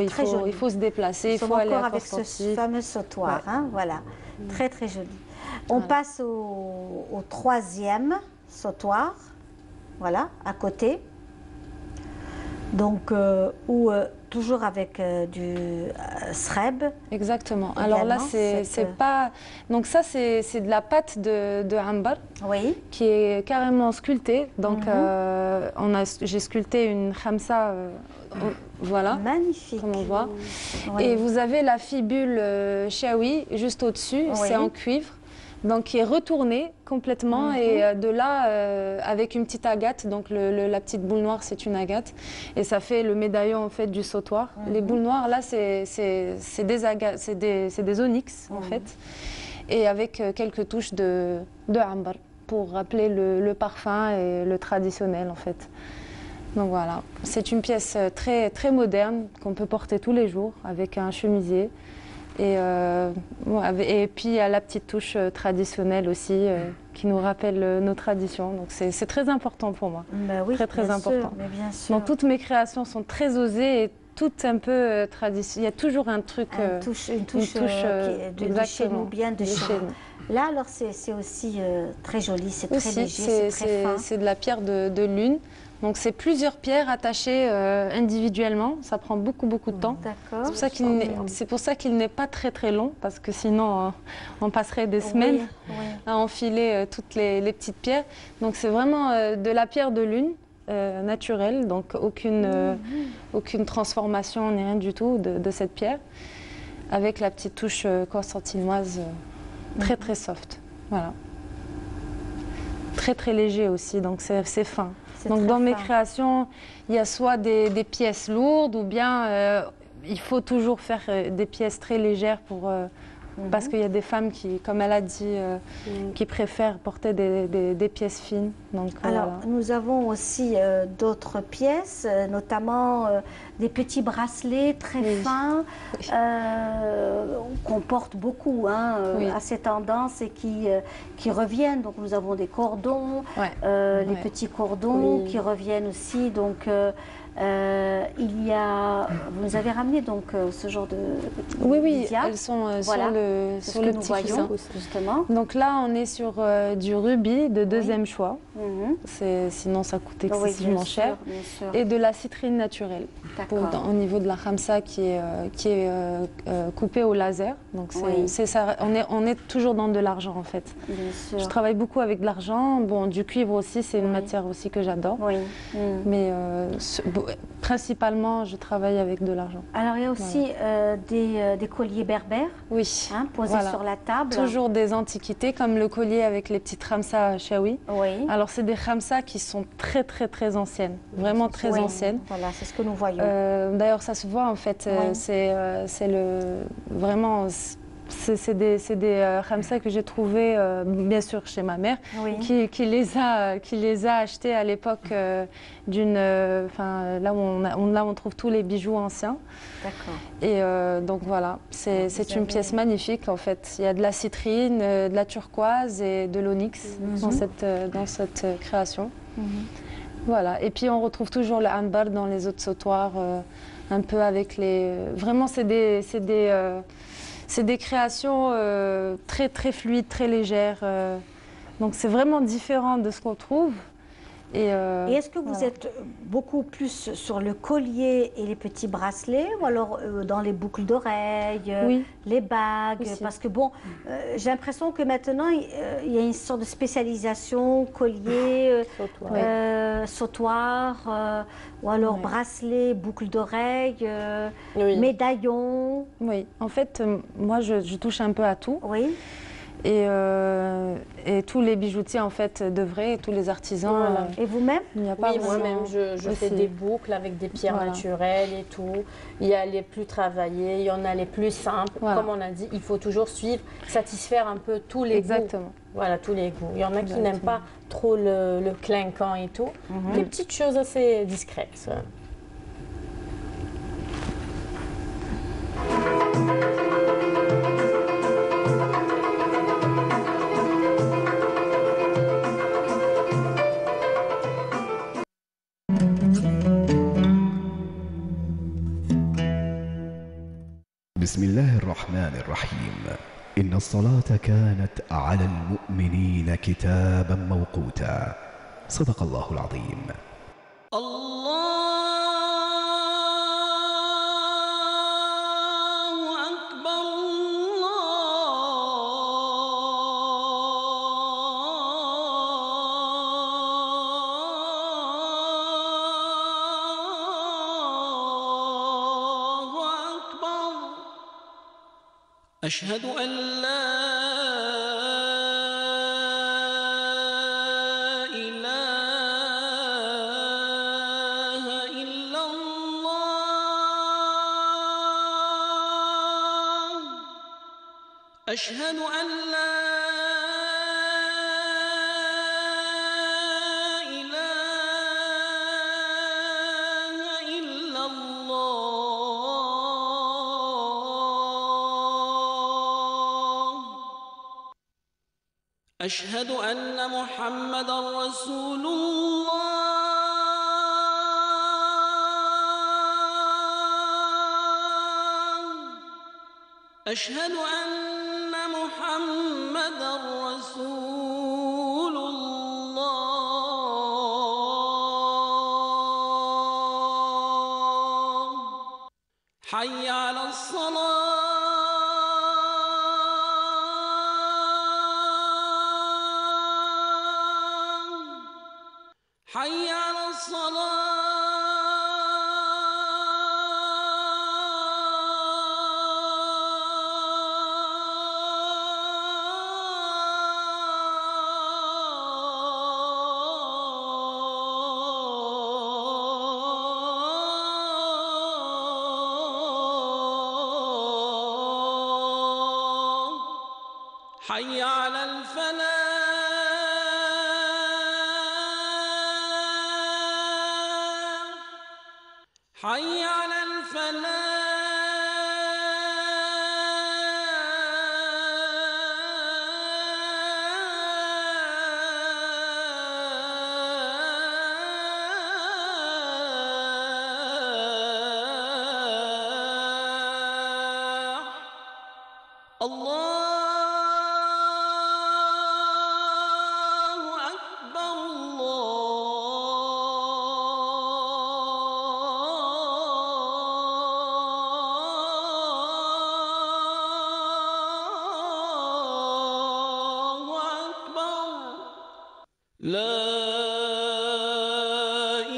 S14: Il faut se déplacer, il faut aller à
S1: avec ce fameux sautoir, voilà, très très joli. On passe au troisième sautoir, voilà, à côté. Donc, toujours avec du sreb.
S14: Exactement. Alors là, c'est pas. Donc, ça, c'est de la pâte de ambar qui est carrément sculptée. Donc, j'ai sculpté une khamsa, voilà.
S1: Magnifique.
S14: Comme on voit. Et vous avez la fibule shawi juste au-dessus, c'est en cuivre. Donc, qui est retournée complètement et de là, avec une petite agate, donc la petite boule noire, c'est une agate. Et ça fait le médaillon en fait du sautoir. Les boules noires, là, c'est des agates, c'est des onyx en fait. Et avec quelques touches de ambar pour rappeler le parfum et le traditionnel en fait. Donc voilà, c'est une pièce très, très moderne qu'on peut porter tous les jours avec un chemisier. Et puis il y a la petite touche traditionnelle aussi qui nous rappelle nos traditions. Donc c'est très important pour moi. Très important.
S1: Bien sûr.
S14: Donc toutes mes créations sont très osées et toutes un peu traditionnelles. Il y a toujours un truc.
S1: Une touche de chez nous, bien de chez nous. Là alors c'est aussi très joli, c'est très léger, c'est très fin.
S14: C'est de la pierre de lune. Donc c'est plusieurs pierres attachées individuellement, ça prend beaucoup de temps. C'est pour ça qu'il n'est pas très très long, parce que sinon on passerait des semaines à enfiler toutes les petites pierres. Donc c'est vraiment de la pierre de lune naturelle, donc aucune transformation ni rien du tout de cette pierre, avec la petite touche constantinoise très très soft. Voilà. Très très léger aussi, donc c'est fin. Donc dans mes créations, il y a soit des pièces lourdes ou bien il faut toujours faire des pièces très légères Parce qu'il y a des femmes qui, comme elle a dit, qui préfèrent porter des pièces fines. Donc,
S1: alors,
S14: voilà.
S1: nous avons aussi d'autres pièces, notamment des petits bracelets très fins qu'on porte beaucoup, assez tendance et qui reviennent. Donc, nous avons des cordons, les petits cordons qui reviennent aussi. Donc, il y a, vous nous avez ramené donc ce genre de
S14: oui,
S1: Lydia.
S14: elles sont
S1: Voilà.
S14: sur le petit coussin.
S1: Justement.
S14: Donc là, on est sur du rubis de deuxième choix. Sinon, ça coûte excessivement cher.
S1: Bien sûr.
S14: Et de la citrine naturelle. Au niveau de la khamsa qui est coupée au laser. Donc c'est ça. On est toujours dans de l'argent en fait.
S1: Bien sûr.
S14: Je travaille beaucoup avec de l'argent. Bon, du cuivre aussi, c'est une matière aussi que j'adore. Mais principalement, je travaille avec de l'argent.
S1: Alors, il y a aussi des colliers berbères posés sur la table.
S14: Toujours des antiquités, comme le collier avec les petites khamsa chaoui. Alors, c'est des khamsa qui sont très, très, très anciennes. Vraiment très anciennes.
S1: Voilà, c'est ce que nous voyons.
S14: D'ailleurs, ça se voit, en fait. C'est vraiment... C'est des khamsa que j'ai trouvés, bien sûr, chez ma mère, qui les a achetés à l'époque là où on trouve tous les bijoux anciens.
S1: D'accord.
S14: Et donc voilà, c'est une pièce magnifique, en fait. Il y a de la citrine, de la turquoise et de l'onyx dans cette création. Voilà. Et puis on retrouve toujours le ambar dans les autres sautoirs, un peu avec les... Vraiment, c'est des créations très, très fluides, très légères. Donc c'est vraiment différent de ce qu'on trouve. Et
S1: est-ce que vous êtes beaucoup plus sur le collier et les petits bracelets ou alors dans les boucles d'oreilles, les bagues? Parce que bon, j'ai l'impression que maintenant, il y a une sorte de spécialisation, collier, sautoir, ou alors bracelet, boucles d'oreilles, médaillons.
S14: Oui, en fait, moi, je touche un peu à tout.
S1: Oui.
S14: Et tous les bijoutiers en fait devraient, tous les artisans.
S1: Voilà. Et vous-même?
S13: Oui, moi-même, je fais des boucles avec des pierres naturelles et tout. Il y a les plus travaillées, il y en a les plus simples. Comme on a dit, il faut toujours suivre, satisfaire un peu tous les goûts. Voilà, tous les goûts. Il y en a qui n'aiment pas trop le clinquant et tout. Des petites choses assez discrètes.
S18: بسم الله الرحمن الرحيم إن الصلاة كانت على المؤمنين كتابا موقوتا صدق الله العظيم.
S19: أشهد أن لا إله إلا الله أشهد أن لا أشهد أن محمدًا رسول الله أشهد أن محمدًا رسول الله حي على الصلاة حي على الصلاة حي على الفلاح حي على الفلاح الله أكبر الله أكبر لا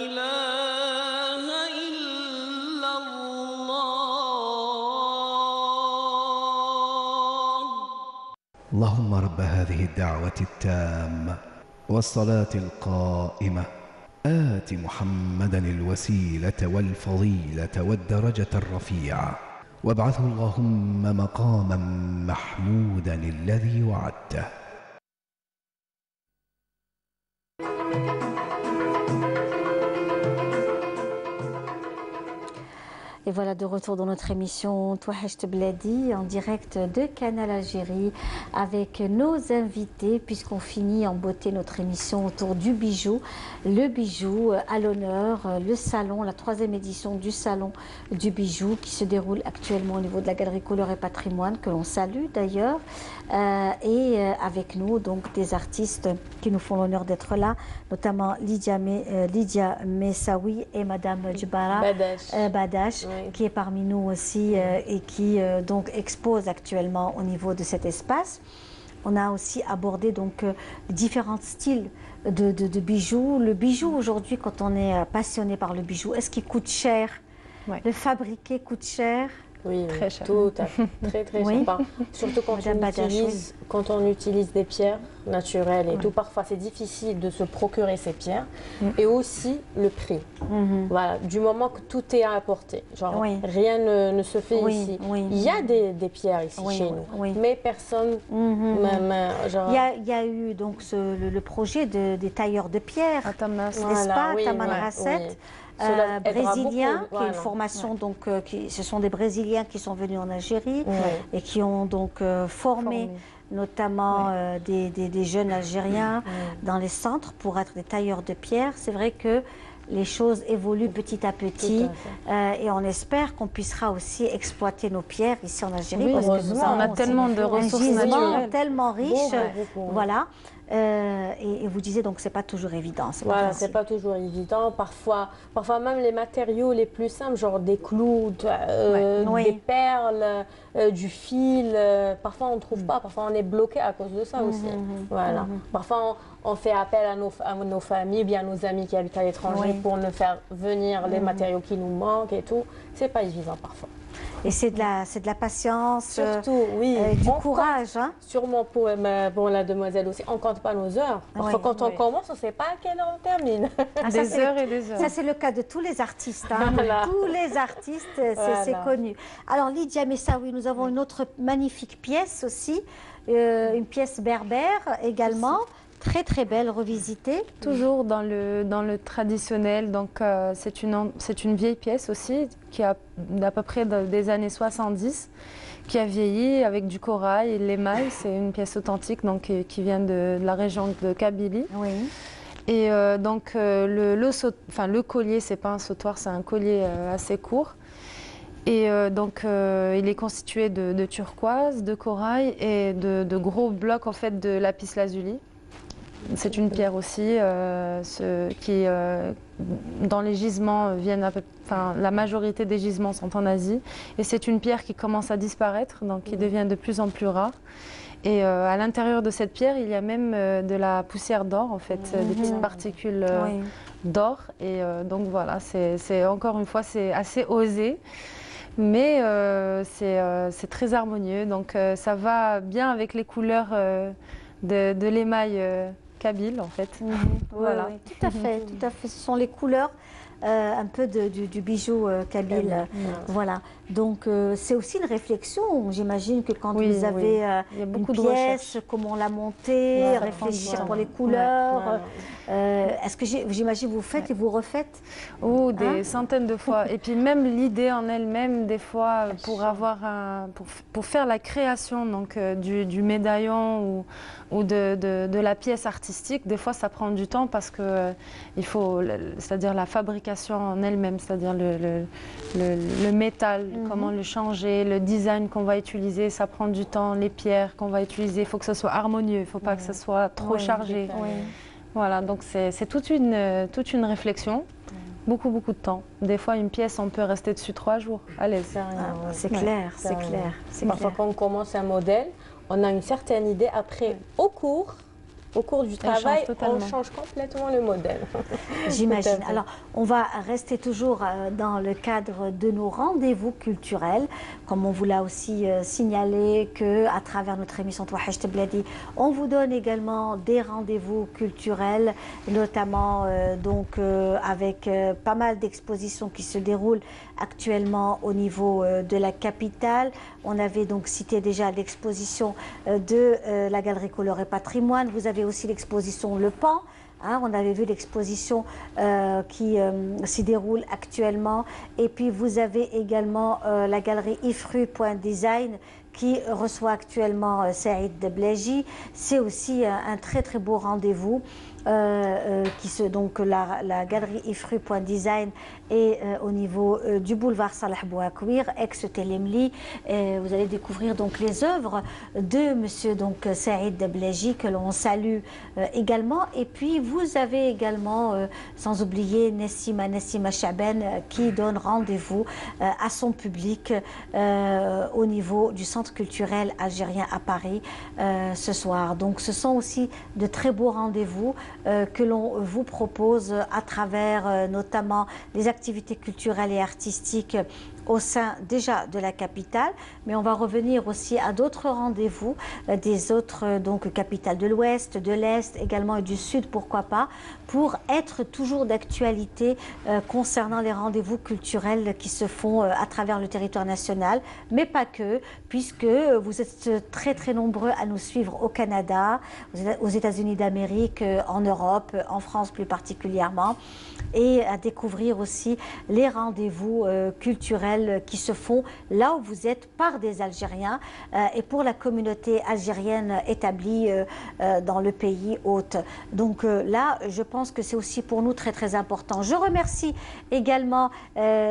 S19: إله إلا الله
S18: اللهم رب هذه الدعوة التامة والصلاة القائمة آت محمدا الوسيلة والفضيلة والدرجة الرفيعة وابعثه اللهم مقاما محمودا الذي وعدته.
S1: Et voilà de retour dans notre émission Touahecht Bladi en direct de Canal Algérie avec nos invités puisqu'on finit en beauté notre émission autour du bijou. Le bijou à l'honneur, le salon, la 3e édition du salon du bijou qui se déroule actuellement au niveau de la Galerie Couleur et Patrimoine que l'on salue d'ailleurs. Et avec nous donc des artistes qui nous font l'honneur d'être là, notamment Lydia Messaoui et Madame Djibara Badache, oui, qui est parmi nous aussi et qui donc expose actuellement au niveau de cet espace. On a aussi abordé donc différents styles de bijoux. Le bijou aujourd'hui, quand on est passionné par le bijou, est-ce qu'il coûte cher? Ouais. Le fabriquer coûte cher?
S13: Oui,
S14: très cher.
S13: Tout à fait, très
S1: oui.
S13: cher. Surtout quand on utilise des pierres naturelles et tout. Parfois, c'est difficile de se procurer ces pierres. Et aussi le prix. Voilà, du moment que tout est à apporter. Genre, rien ne se fait ici. Il y a des pierres ici chez nous, mais personne...
S1: genre... il y a eu donc le projet des tailleurs de pierre, n'est-ce pas, Taman Rasset. Brésilien, beaucoup, qui est une formation, donc ce sont des Brésiliens qui sont venus en Algérie et qui ont donc formé notamment des jeunes Algériens dans les centres pour être des tailleurs de pierre. C'est vrai que les choses évoluent petit à petit et on espère qu'on puissera aussi exploiter nos pierres ici en Algérie parce que
S14: on a tellement de ressources naturelles,
S1: tellement riches, voilà. Et vous disiez donc c'est pas toujours évident.
S13: Voilà, c'est pas toujours évident. Parfois même les matériaux les plus simples, genre des clous, des perles, du fil. Parfois on trouve pas. Parfois on est bloqué à cause de ça aussi. Voilà. Parfois on fait appel à nos familles, bien à nos amis qui habitent à l'étranger pour nous faire venir les matériaux qui nous manquent et tout. C'est pas évident parfois.
S1: Et c'est de la patience,
S13: surtout,
S1: du courage. Hein.
S13: Sûrement pour la demoiselle aussi, on ne compte pas nos heures. Parfois, quand on commence, on ne sait pas à quelle heure on termine.
S14: Des heures et des heures.
S1: Ça, c'est le cas de tous les artistes. Hein. Voilà. Tous les artistes, c'est connu. Alors, Lydia Messaoui, nous avons une autre magnifique pièce aussi, une pièce berbère également. Très très belle, revisitée.
S14: Toujours dans le traditionnel, donc c'est une vieille pièce aussi qui a à peu près des années 70, qui a vieilli avec du corail et de l'émail. C'est une pièce authentique donc, qui vient de la région de Kabylie.
S1: Oui.
S14: Et donc le collier, c'est pas un sautoir, c'est un collier assez court. Et donc il est constitué de turquoise, de corail et de gros blocs en fait de lapis lazuli. C'est une pierre aussi qui, dans les gisements, la majorité des gisements sont en Asie. Et c'est une pierre qui commence à disparaître, donc qui devient de plus en plus rare. Et à l'intérieur de cette pierre, il y a même de la poussière d'or, en fait, des petites particules d'or. Et donc voilà, c'est encore une fois, c'est assez osé. Mais c'est très harmonieux, donc ça va bien avec les couleurs de l'émail kabyle en fait.
S1: Voilà. Oui, tout à fait, tout à fait. Ce sont les couleurs un peu du bijou kabyle. Voilà. Donc c'est aussi une réflexion. J'imagine que quand vous avez
S14: il y a beaucoup
S1: une
S14: de
S1: pièce, comment la monter, réfléchir pour les couleurs. Est-ce que j'imagine vous faites et vous refaites?
S14: Oh, des centaines de fois. Et puis même l'idée en elle-même, des fois, pour faire la création donc, du médaillon ou de la pièce artistique, des fois ça prend du temps parce que il faut, c'est-à-dire la fabrication en elle-même, c'est-à-dire le métal, comment le changer, le design qu'on va utiliser, ça prend du temps, les pierres qu'on va utiliser, il faut que ça soit harmonieux, il ne faut pas que ça soit trop chargé. Voilà, donc c'est toute une réflexion, beaucoup de temps. Des fois, une pièce, on peut rester dessus 3 jours à l'aise.
S1: C'est clair, c'est clair.
S13: Parfois, quand on commence un modèle, on a une certaine idée. Après, au cours du travail, on change complètement le modèle.
S1: J'imagine. Alors, on va rester toujours dans le cadre de nos rendez-vous culturels, comme on vous l'a aussi signalé qu'à travers notre émission Touahej Bladi, on vous donne également des rendez-vous culturels, notamment avec pas mal d'expositions qui se déroulent actuellement au niveau de la capitale. On avait donc cité déjà l'exposition de la Galerie Color et Patrimoine. Vous avez aussi l'exposition Le Pan. On avait vu l'exposition qui s'y déroule actuellement. Et puis vous avez également la galerie Ifru.design qui reçoit actuellement Saïd Deblaji. C'est aussi un très beau rendez-vous. Donc la galerie Ifru.design est au niveau du boulevard Salah Bouakouir, ex-Telemli. Vous allez découvrir donc les œuvres de monsieur donc Saïd Deblaji que l'on salue également. Et puis vous avez également, sans oublier Nessima Chaben qui donne rendez-vous à son public au niveau du centre culturel algérien à Paris ce soir. Donc ce sont aussi de très beaux rendez-vous que l'on vous propose à travers notamment les activités culturelles et artistiques au sein déjà de la capitale, mais on va revenir aussi à d'autres rendez-vous des autres donc capitales de l'Ouest, de l'Est également et du Sud, pourquoi pas, pour être toujours d'actualité concernant les rendez-vous culturels qui se font à travers le territoire national, mais pas que, puisque vous êtes très nombreux à nous suivre au Canada, aux États-Unis d'Amérique, en Europe, en France plus particulièrement, et à découvrir aussi les rendez-vous culturels qui se font là où vous êtes par des Algériens et pour la communauté algérienne établie dans le pays hôte. Donc là, je pense que c'est aussi pour nous très important. Je remercie également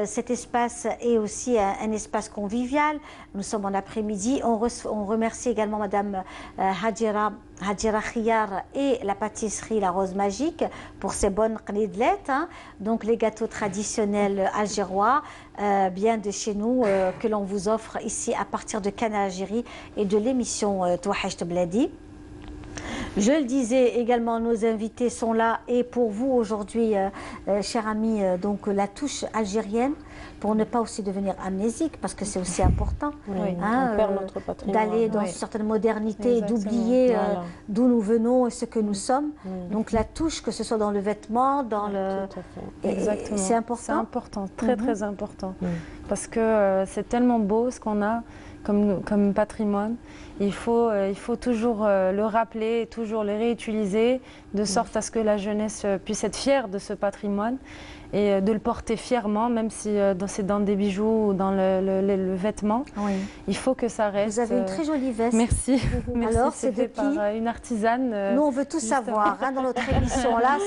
S1: cet espace et aussi un espace convivial. Nous sommes en après-midi. On remercie également Madame Hadjira Khiyar et la pâtisserie La Rose Magique pour ces bonnes qnidlettes, donc les gâteaux traditionnels algérois, bien de chez nous, que l'on vous offre ici à partir de Canal Algérie et de l'émission Touahej Bladi. Je le disais également, nos invités sont là et pour vous aujourd'hui, chers amis, donc la touche algérienne, pour ne pas aussi devenir amnésique, parce que c'est aussi important d'aller dans une certaine modernité et d'oublier d'où nous venons et ce que nous sommes. Donc la touche, que ce soit dans le vêtement, dans le...
S14: Exactement.
S1: C'est important.
S14: C'est important, très important. Parce que c'est tellement beau ce qu'on a comme patrimoine. Il faut toujours le rappeler, toujours le réutiliser, de sorte à ce que la jeunesse puisse être fière de ce patrimoine et de le porter fièrement, même si c'est dans des bijoux ou dans le vêtement. Il faut que ça reste.
S1: Vous avez une très jolie veste.
S14: Merci.
S1: Alors, c'est de
S14: fait
S1: qui?
S14: par une artisane.
S1: Nous, on veut tout savoir dans notre émission. Là,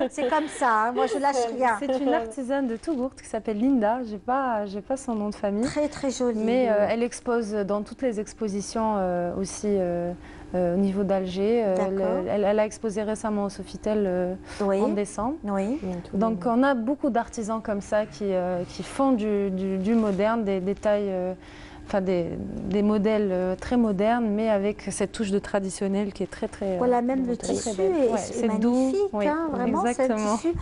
S1: c'est comme ça. Moi, je lâche rien.
S14: C'est une artisane de Tougourt qui s'appelle Linda. J'ai pas son nom de famille.
S1: Très jolie.
S14: Mais elle expose dans toutes les expositions aussi au niveau d'Alger. Elle a exposé récemment au Sofitel en décembre. Donc on a beaucoup d'artisans comme ça qui font du moderne, des détails enfin des modèles très modernes, mais avec cette touche de traditionnel qui est très
S1: voilà, même le tissu est magnifique,
S14: doux,
S1: hein, vraiment, c'est un
S14: exactement.
S1: tissu.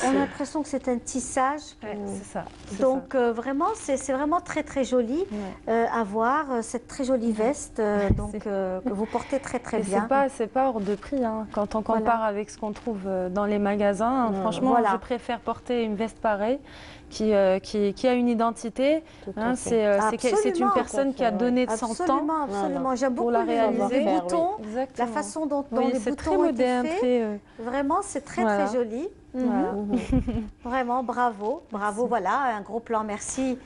S1: On a l'impression que c'est un tissage.
S14: C'est ça.
S1: Donc vraiment, c'est vraiment très joli à voir, cette très jolie veste que vous portez très bien.
S14: C'est pas hors de prix, hein. Quand on compare avec ce qu'on trouve dans les magasins, franchement, je préfère porter une veste pareille qui a une identité. Hein, c'est une personne qui a donné de son temps
S1: Absolument, j'aime beaucoup
S14: pour la réaliser.
S1: Les boutons, la façon dont les boutons ont été faits. Vraiment, c'est très joli. Vraiment, bravo, voilà, un gros plan, merci.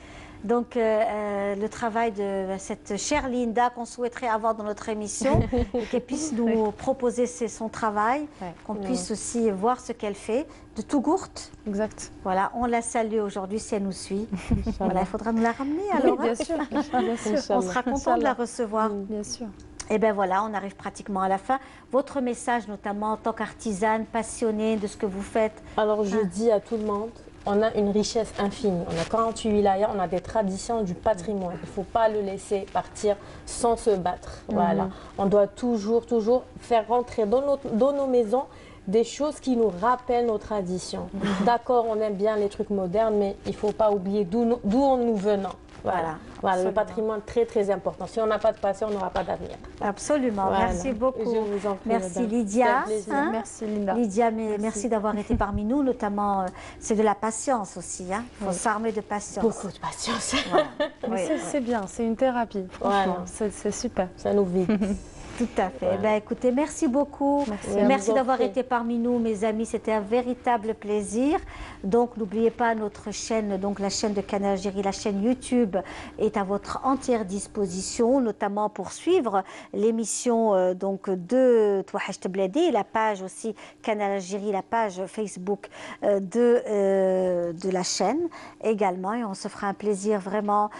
S1: Donc, le travail de cette chère Linda qu'on souhaiterait avoir dans notre émission et qu'elle puisse nous proposer son travail, qu'on puisse aussi voir ce qu'elle fait de Tougourt.
S14: Exact.
S1: Voilà, on la salue aujourd'hui si elle nous suit. Voilà, il faudra nous la ramener alors.
S14: Oui, bien sûr.
S1: On sera content de la recevoir.
S14: Bien sûr.
S1: Et bien voilà, on arrive pratiquement à la fin. Votre message, notamment en tant qu'artisane, passionnée de ce que vous faites.
S13: Alors, je dis à tout le monde, on a une richesse infinie. On a 48 wilayas, on a des traditions, du patrimoine. Il ne faut pas le laisser partir sans se battre. Voilà. On doit toujours faire rentrer dans nos maisons des choses qui nous rappellent nos traditions. D'accord, on aime bien les trucs modernes, mais il ne faut pas oublier d'où nous venons. Voilà, le patrimoine très important. Si on n'a pas de passion, on n'aura pas d'avenir.
S1: Absolument, merci beaucoup.
S13: Je vous en prie,
S1: merci
S13: madame.
S1: Lydia.
S14: Merci Linda.
S1: Lydia, merci d'avoir été parmi nous, notamment, c'est de la patience aussi. Il faut s'armer de patience.
S13: Beaucoup de patience.
S14: C'est bien, c'est une thérapie. Voilà. C'est super.
S13: Ça nous vide.
S1: Tout à fait. Ben, écoutez, merci beaucoup. Merci d'avoir été parmi nous, mes amis. C'était un véritable plaisir. Donc, n'oubliez pas notre chaîne, donc la chaîne de Canal Algérie, la chaîne YouTube est à votre entière disposition, notamment pour suivre l'émission donc de Touahach Bledi, la page aussi Canal Algérie, la page Facebook de la chaîne également. Et on se fera un plaisir vraiment,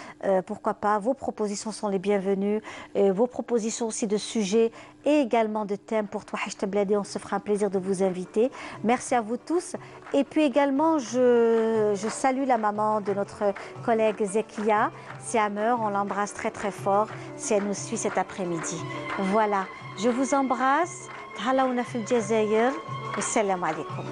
S1: pourquoi pas. Vos propositions sont les bienvenues. Vos propositions aussi de sujets et également de thèmes pour Touahach Bledi. On se fera un plaisir de vous inviter. Merci à vous tous. Et puis également, je salue la maman de notre collègue Zekia, Siamer. On l'embrasse très fort si elle nous suit cet après-midi. Voilà, je vous embrasse. Tahalaouna fil Jazair. Assalamu alaikum.